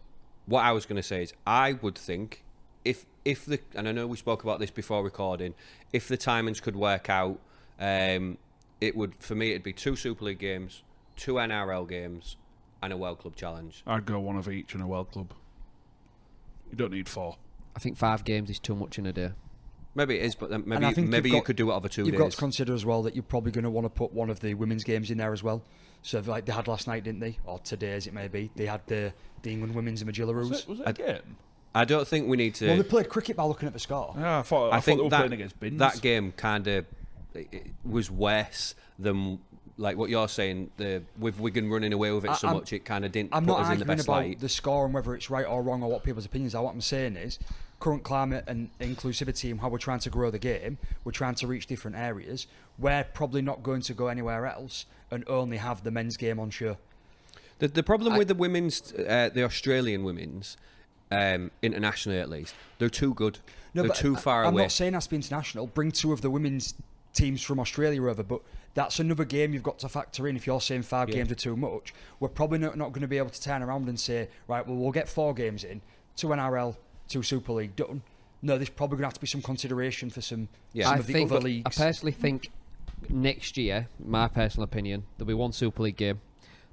what I was going to say is, I would think if the, and I know we spoke about this before recording, if the timings could work out, it would, for me, it'd be 2 Super League games, 2 NRL games, and a World Club Challenge. I'd go one of each in a World Club. You don't need 4. I think 5 games is too much in a day. Maybe it is, but then maybe you could do it over 2 days. You've got to consider as well that you're probably going to want to put one of the women's games in there as well. So like they had last night, didn't they? Or today, as it may be. They had the England women's and Magilla-Roos. Was it a game? I don't think we need to... Well, they played cricket by looking at the score. Yeah, I thought they were playing against Bins. That game kind of was worse than... Like what you're saying, with Wigan running away with it so much, it kind of didn't put us in the best light. I'm not arguing about the score and whether it's right or wrong or what people's opinions are. What I'm saying is, current climate and inclusivity and how we're trying to grow the game, we're trying to reach different areas. We're probably not going to go anywhere else and only have the men's game on show. The problem with the women's, the Australian women's, internationally at least, they're too good. They're too far away. I'm not saying it has to be international. Bring 2 of the women's teams from Australia over, but that's another game you've got to factor in. If you're saying 5 games are too much, we're probably not going to be able to turn around and say, right, well, we'll get 4 games in, 2 NRL, 2 Super League done. No, there's probably going to have to be some consideration for some of the other leagues. I personally think next year, my personal opinion, there'll be 1 Super League game,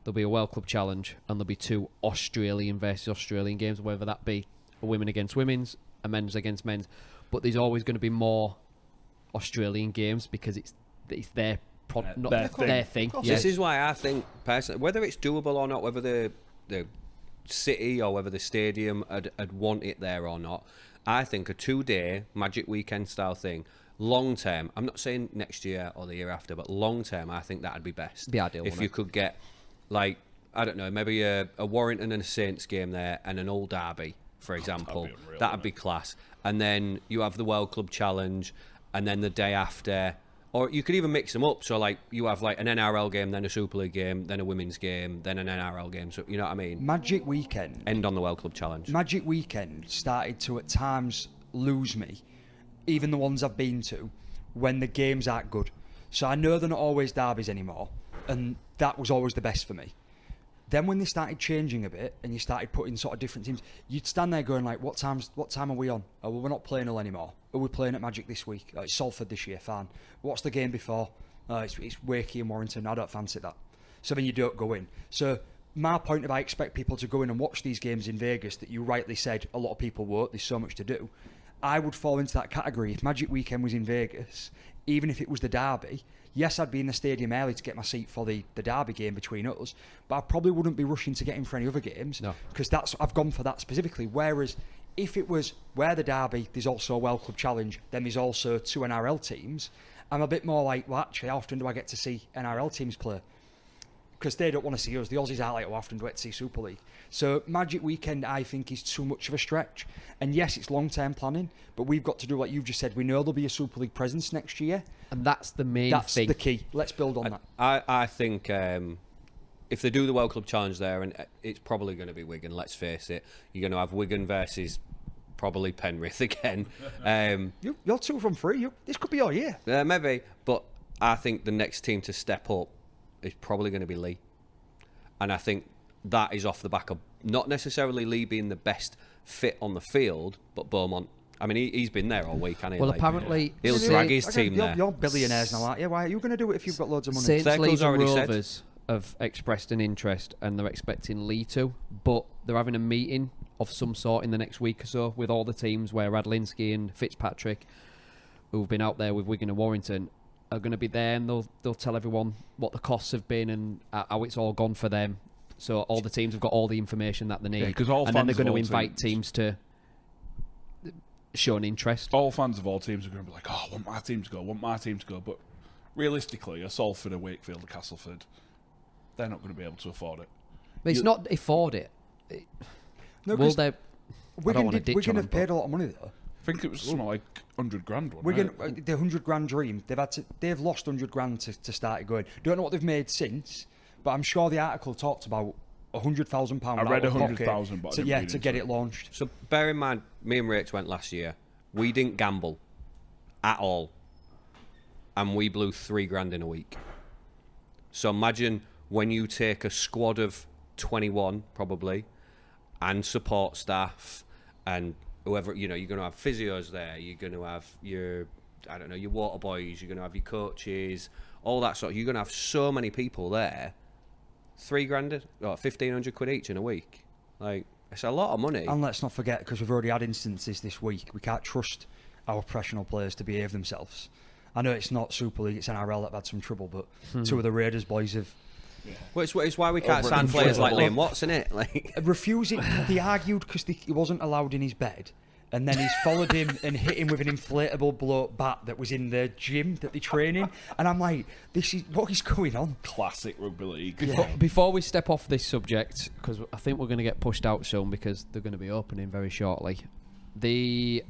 there'll be a World Club Challenge, and there'll be 2 Australian versus Australian games, whether that be a women against women's, a men's against men's. But there's always going to be more Australian games because it's their their thing. This is why I think personally, whether it's doable or not, whether the city or whether the stadium had want it there or not, I think a 2-day Magic Weekend style thing, long term, I'm not saying next year or the year after, but long term, I think that'd be best. Be ideal, if you could get, like, I don't know, maybe a Warrington and a Saints game there and an Old Derby, for example. That'd be class. And then you have the World Club Challenge, and then the day after, or you could even mix them up. So, like, you have like an NRL game, then a Super League game, then a women's game, then an NRL game. So, you know what I mean? Magic Weekend. End on the World Club Challenge. Magic Weekend started to, at times, lose me, even the ones I've been to, when the games aren't good. So I know they're not always derbies anymore, and that was always the best for me. Then when they started changing a bit and you started putting sort of different teams, you'd stand there going like, what time are we on? Oh, well, we're not playing Hull anymore. Are we playing at Magic this week? Oh, it's Salford this year, fine. What's the game before? Oh, it's Wakey and Warrington. I don't fancy that. So then you don't go in. So my point of I expect people to go in and watch these games in Vegas that you rightly said a lot of people won't, there's so much to do. I would fall into that category. If Magic Weekend was in Vegas, even if it was the derby, yes, I'd be in the stadium early to get my seat for the derby game between us, but I probably wouldn't be rushing to get in for any other games because I've gone for that specifically. Whereas if it was where the derby, there's also a World Club Challenge, then there's also 2 NRL teams, I'm a bit more like, well, actually, how often do I get to see NRL teams play? Because they don't want to see us. The Aussies are like, how often do I get to see Super League? So Magic Weekend, I think, is too much of a stretch. And yes, it's long-term planning, but we've got to do like you've just said. We know there'll be a Super League presence next year. And that's the main thing. That's the key. Let's build on that. I think if they do the World Club Challenge there, and it's probably going to be Wigan, let's face it, you're going to have Wigan versus probably Penrith again. You're 2 from 3. This could be your year. Maybe, but I think the next team to step up is probably going to be Leigh. And I think that is off the back of not necessarily Leigh being the best fit on the field, but Beaumont. I mean, he's been there all week, hasn't he? Well, apparently... He'll drag his team there. You're billionaires now, aren't you? Why are you going to do it if you've got loads of money? Saints, Leeds and Rovers have expressed an interest, and they're expecting Leigh to, but they're having a meeting of some sort in the next week or so with all the teams where Radlinski and Fitzpatrick, who've been out there with Wigan and Warrington, are going to be there, and they'll tell everyone what the costs have been and how it's all gone for them. So all the teams have got all the information that they need, and then they're going to invite teams to show an interest. All fans of all teams are going to be like, oh, I want my team to go. But realistically, a Salford, a Wakefield, a Castleford, they're not going to be able to afford it. But it's not afford it. No, will they? Wigan have paid a lot of money though think it was something like 100 grand. Wigan, the 100 grand dream. They've lost 100 grand to start it going. Don't know what they've made since, but I'm sure the article talked about £100,000. I read 100,000, but to get it launched. So bear in mind, me and Rach went last year. We didn't gamble at all, and we blew £3 in a week. So imagine when you take a squad of 21 probably, and support staff, and whoever, you're going to have physios there. You're going to have your water boys. You're going to have your coaches, all that sort. You're going to have so many people there. £3 or 1,500 quid each in a week. Like, it's a lot of money. And let's not forget, because we've already had instances this week, we can't trust our professional players to behave themselves. I know it's not Super League, it's NRL that have had some trouble, but two of the Raiders boys have. Yeah. Well, it's why we can't sign players like Liam Watson, isn't it? Like, refusing. They argued because he wasn't allowed in his bed. And then he's followed him and hit him with an inflatable blow bat that was in the gym that they train in. And I'm like, this is what is going on. Classic rugby league. Before we step off this subject, because I think we're going to get pushed out soon because they're going to be opening very shortly. The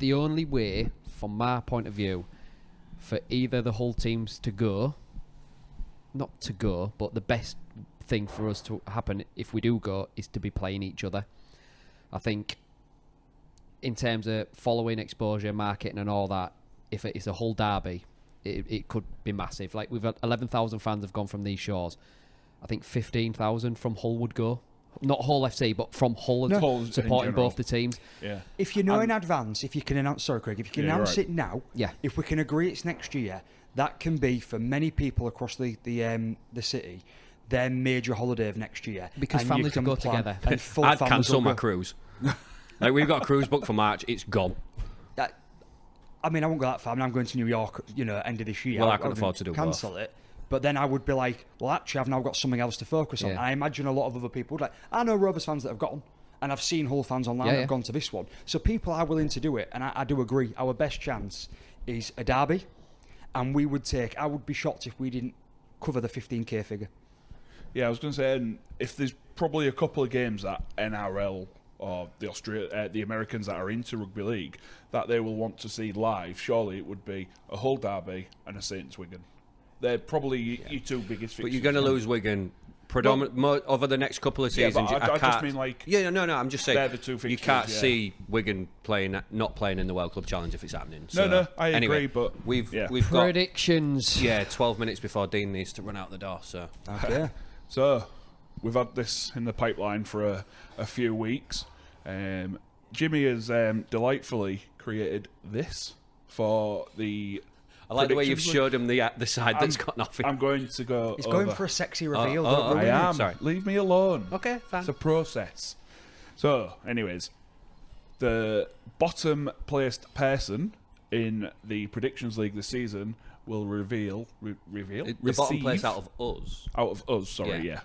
only way, from my point of view, for either the whole teams to go, not to go, but the best thing for us to happen if we do go is to be playing each other. I think in terms of following, exposure, marketing and all that, if it's a whole derby, it could be massive. Like, we've had 11,000 fans have gone from these shores. I think 15,000 from Hull would go. Not Hull FC, but from Hull, supporting both the teams. Yeah. If you know in advance, if you can announce, sorry Craig, if you can announce it now, if we can agree it's next year, that can be, for many people across the city, their major holiday of next year. Because and families can go together. And I'd cancel my cruise. Like, we've got a cruise booked for March, it's gone. I mean, I won't go that far. I mean, I'm going to New York, end of this year. Well, I can afford to do cancel both. it. But then I would be like, well, actually, I've now got something else to focus on. I imagine a lot of other people would like, I know Rovers fans that have gone, and I've seen Hull fans online that have gone to this one. So people are willing to do it, and I do agree. Our best chance is a derby, and I would be shocked if we didn't cover the 15k figure. Yeah, I was going to say, if there's probably a couple of games that NRL or the Americans that are into rugby league that they will want to see live, surely it would be a Hull derby and a Saints Wigan. They're probably your two biggest fixtures. But you're going to lose Wigan over the next couple of seasons. Yeah, but I just mean like... Yeah, no, I'm just saying, they're the two fixtures, you can't see Wigan not playing in the World Club Challenge if it's happening. So, no, I anyway, agree, but... We've predictions. Got 12 minutes before Dean needs to run out the door, so... Okay. So, we've had this in the pipeline for a few weeks. Jimmy has delightfully created this for the... I like the way you've showed him the side that's got nothing. I'm going to go He's going for a sexy reveal. I am. Sorry. Leave me alone. Okay, fine. It's a process. So, anyways, the bottom placed person in the Predictions League this season will reveal the bottom place out of us. Sorry,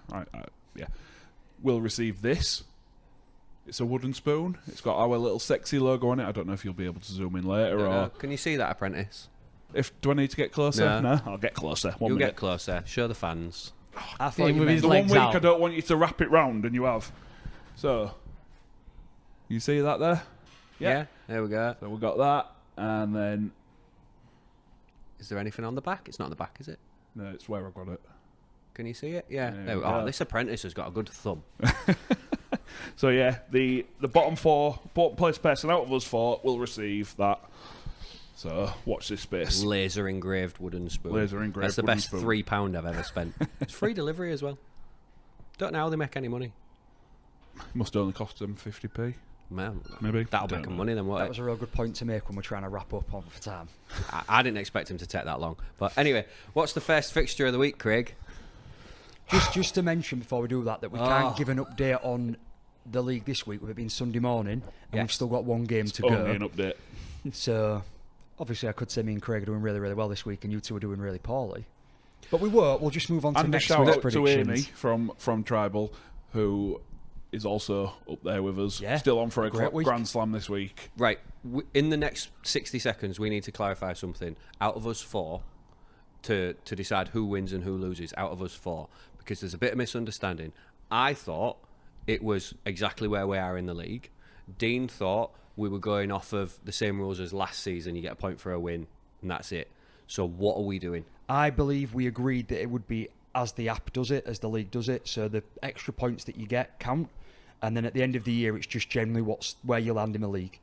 will receive this. It's a wooden spoon. It's got our little sexy logo on it. I don't know if you'll be able to zoom in later. Or Can you see that, Apprentice? Do I need to get closer? No. I'll get closer. You'll get closer. Show the fans. I thought you his the legs 1 week out. I don't want you to wrap it round, and you have. So, you see that there? Yeah. There we go. So we've got that, and then... Is there anything on the back? It's not on the back, is it? No, it's where I got it. Can you see it? Yeah. There we go. This Apprentice has got a good thumb. So yeah, the bottom place person out of us four will receive that. So watch this space. Laser engraved wooden spoon. That's the best £3 I've ever spent. It's free delivery as well. Don't know how they make any money. Must only cost them 50p. Man, Maybe. That'll make them money then, won't That it? was a real good point to make when we're trying to wrap up on for time. I didn't expect him to take that long. But anyway, what's the first fixture of the week, Craig? Just to mention before we do that we can't give an update on the league this week with it being Sunday morning, and we've still got one game to go. Only an update. So, obviously, I could say me and Craig are doing really, really well this week, and you two are doing really poorly. But we won't. We'll just move on to And next shout week's out predictions. to Amy from Tribal, who is also up there with us. Yeah, Still on for a great week. Grand Slam this week. Right. In the next 60 seconds, we need to clarify something. Out of us four, to decide who wins and who loses, out of us four, because there's a bit of misunderstanding. I thought it was exactly where we are in the league. Dean thought we were going off of the same rules as last season. You get a point for a win, and that's it. So what are we doing? I believe we agreed that it would be as the app does it, as the league does it. So the extra points that you get count, and then at the end of the year, it's just generally where you land in the league.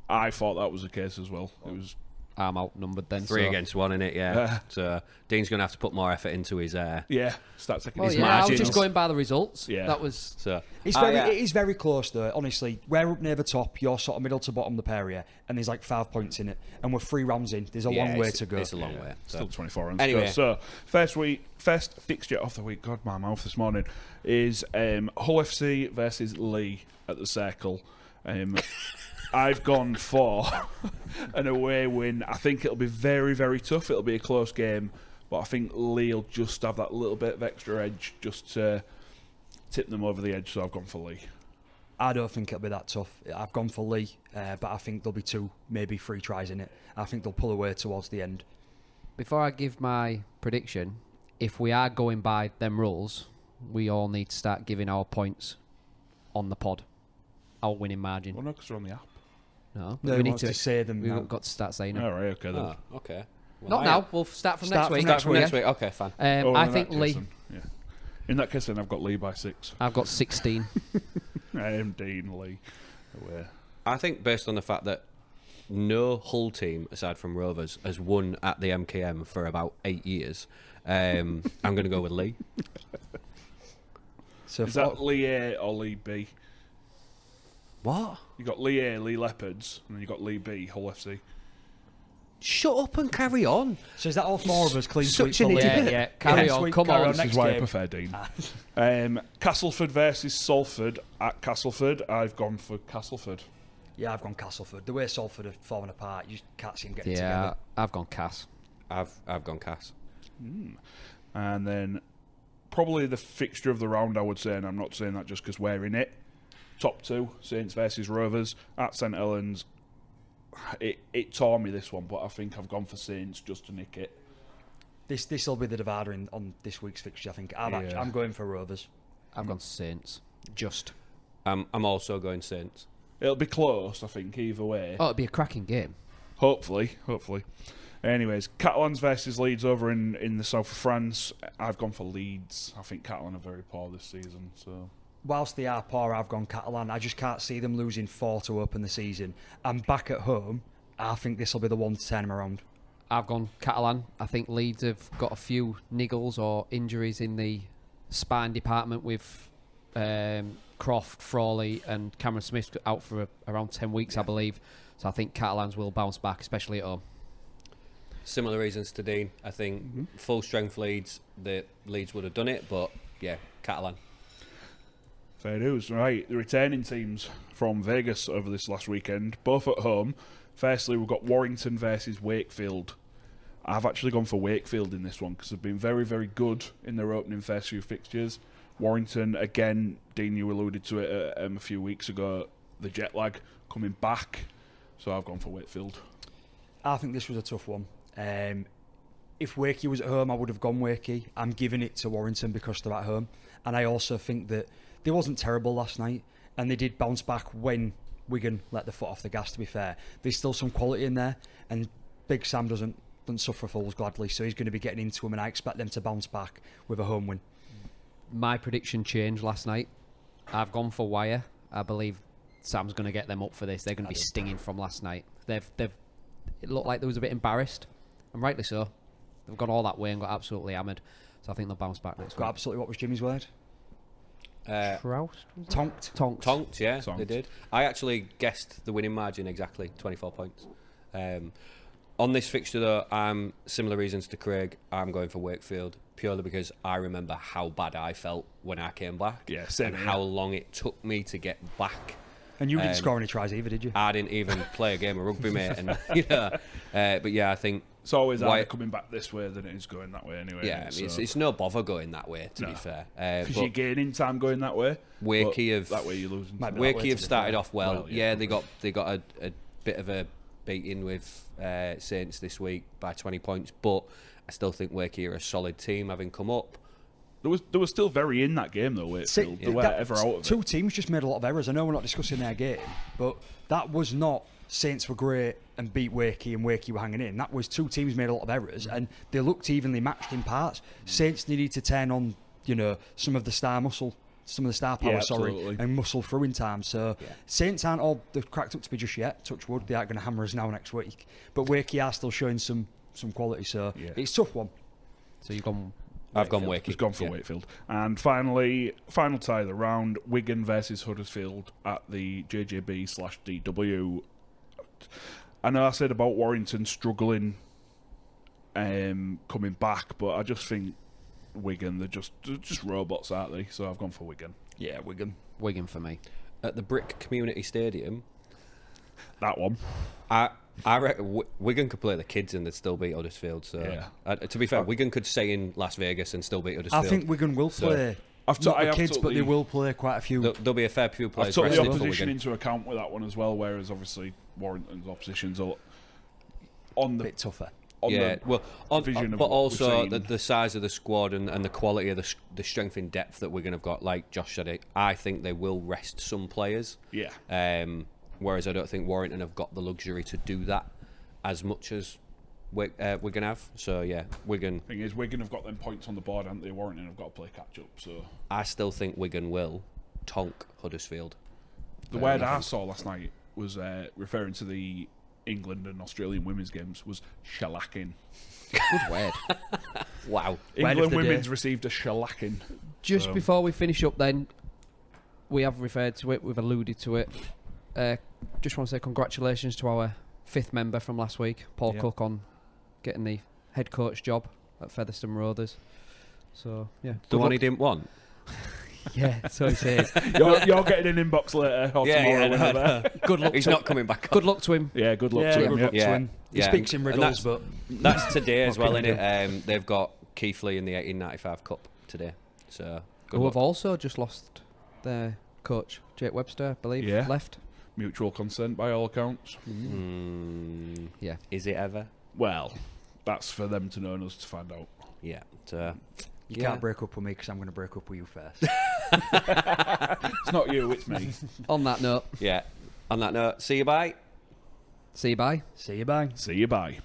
I thought that was the case as well. It was. I'm outnumbered then. 3 against 1 in it, yeah. So Dean's going to have to put more effort into his start taking his his I was margins. just going by the results. Yeah. That was. So It is very close though. Honestly, we're up near the top. You're sort of middle to bottom of the pair here, and there's like 5 points in it, and we're 3 rounds in. There's a long way to go. It's a long way. Still 24 rounds anyway. to go. So first fixture of the week. God, my mouth this morning is Hull FC versus Lee at the Circle. I've gone for an away win. I think it'll be very, very tough. It'll be a close game, but I think Lee will just have that little bit of extra edge just to tip them over the edge, so I've gone for Lee. I don't think it'll be that tough. I've gone for Lee, but I think there'll be 2, maybe 3 tries in it. I think they'll pull away towards the end. Before I give my prediction, if we are going by them rules, we all need to start giving our points on the pod. Our winning margin. Well, no, because we're on the app. No, No, we need to say them. We've now. got to start saying them. All right, okay then. Oh, okay. Not now. We'll start from next week. Start from next week. Okay, fine. I think Lee. Yeah. In that case, then I've got Lee by 6. I've got 16. I am Dean Lee. Away. I think based on the fact that no Hull team, aside from Rovers, has won at the MKM for about 8 years, I'm going to go with Lee. So is that Lee A or Lee B? What? You got Lee A, Lee Leopards, and then you got Lee B, Hull FC. Shut up and carry on. So is that all 4 of us clean Such sweep an for Lee? idiot. Yeah. Carry on. Come on. This is why I prefer Dean. Castleford versus Salford at Castleford. I've gone for Castleford. Yeah, I've gone Castleford. The way Salford are falling apart, you just can't see them getting Yeah, together. I've gone Cass. I've gone Cass. And then probably the fixture of the round, I would say, and I'm not saying that just because we're in it. Top 2, Saints versus Rovers at St Helens. It tore me this one, but I think I've gone for Saints just to nick it. This will be the divider on this week's fixture. I think I'm going for Rovers. I've gone Saints. Just. I'm also going Saints. It'll be close, I think, either way. Oh, it'll be a cracking game. Hopefully. Anyways, Catalans versus Leeds over in the south of France. I've gone for Leeds. I think Catalan are very poor this season, so. Whilst they are poor, I've gone Catalan. I just can't see them losing 4 to open the season. And back at home, I think this will be the one to turn them around. I've gone Catalan. I think Leeds have got a few niggles or injuries in the spine department with Croft, Frawley and Cameron Smith out for around 10 weeks, I believe. So I think Catalans will bounce back, especially at home. Similar reasons to Dean. I think full strength Leeds, the Leeds would have done it, but yeah, Catalan. Fair news. Right, the returning teams from Vegas over this last weekend, both at home. Firstly, we've got Warrington versus Wakefield. I've actually gone for Wakefield in this one because they've been very, very good in their opening first few fixtures. Warrington, again, Dean, you alluded to it a few weeks ago, the jet lag coming back. So I've gone for Wakefield. I think this was a tough one. If Wakey was at home, I would have gone Wakey. I'm giving it to Warrington because they're at home. And I also think that they wasn't terrible last night, and they did bounce back when Wigan let the foot off the gas, to be fair. There's still some quality in there, and Big Sam doesn't suffer fools gladly, so he's going to be getting into them, and I expect them to bounce back with a home win. My prediction changed last night. I've gone for Wire. I believe Sam's going to get them up for this. They're going to be stinging from last night. It looked like they was a bit embarrassed, and rightly so. They've gone all that way and got absolutely hammered, so I think they'll bounce back next week. Absolutely. What was Jimmy's word? Tonked, yeah, they did. I actually guessed the winning margin exactly, 24 points. On this fixture, though, similar reasons to Craig. I'm going for Wakefield purely because I remember how bad I felt when I came back. Yeah, same. And how long it took me to get back. And you didn't score any tries either, did you? I didn't even play a game of rugby, mate. And but yeah, I think it's always either coming back this way than it is going that way anyway. Yeah, I mean, it's no bother going that way, to be fair. Because you're gaining time going that way. Wakey that way you're losing. Wakey have started off well. Yeah, they got a bit of a beating with Saints this week by 20 points, but I still think Wakey are a solid team, having come up. There was still very in that game though. Wakefield. They weren't ever out of it. Two teams just made a lot of errors. I know we're not discussing their game, but that was not Saints were great and beat Wakey and Wakey were hanging in. That was two teams made a lot of errors and they looked evenly matched in parts. Saints needed to turn on, some of the star power, and muscle through in time. So Saints aren't all they've cracked up to be just yet. Touch wood, they aren't going to hammer us now next week. But Wakey are still showing some quality. So it's a tough one. So you've gone. I've gone Wakey. He's gone for Wakefield. And finally, final tie of the round: Wigan versus Huddersfield at the JJB/DW. I know I said about Warrington struggling, coming back, but I just think Wigan, they're just robots, aren't they? So I've gone for Wigan. Yeah, Wigan. Wigan for me. At the Brick Community Stadium. That one. I reckon Wigan could play the kids and they'd still beat Huddersfield. So to be fair, Wigan could stay in Las Vegas and still beat Huddersfield. I think Wigan will play. Not the kids, but they will play quite a few. There'll be a fair few players. I've took the opposition into account with that one as well, whereas obviously Warrington's opposition's on the bit tougher. But also the size of the squad and the quality of the strength in depth that Wigan have got, like Josh said, I think they will rest some players. Yeah. Whereas I don't think Warrington have got the luxury to do that as much as Wigan have. So yeah, Wigan. Thing is, Wigan have got them points on the board, haven't they? Warrington have got to play catch up. So I still think Wigan will tonk Huddersfield. The word I saw last night was referring to the England and Australian women's games was shellacking. Good word. Wow. England women's received a shellacking. Just before we finish up then, we have referred to it, we've alluded to it. Just want to say congratulations to our 5th member from last week, Paul Cook, on getting the head coach job at Featherstone Rovers. So, yeah. The one he didn't want? Yeah, so he says. You're getting an inbox later or tomorrow. Good luck. He's not coming back. Good luck to him. Yeah, good luck to him. Good luck to him. He speaks in riddles, but that's today as well, isn't it? They've got Keighley in the 1895 Cup today. So who have also just lost their coach, Jake Webster, I believe, left. Mutual consent by all accounts. Yeah. Is it ever? Well, that's for them to know and us to find out. Yeah. You can't break up with me because I'm going to break up with you first. It's not you, it's me. On that note. Yeah. On that note, see you bye. See you bye. See you bye. See you bye.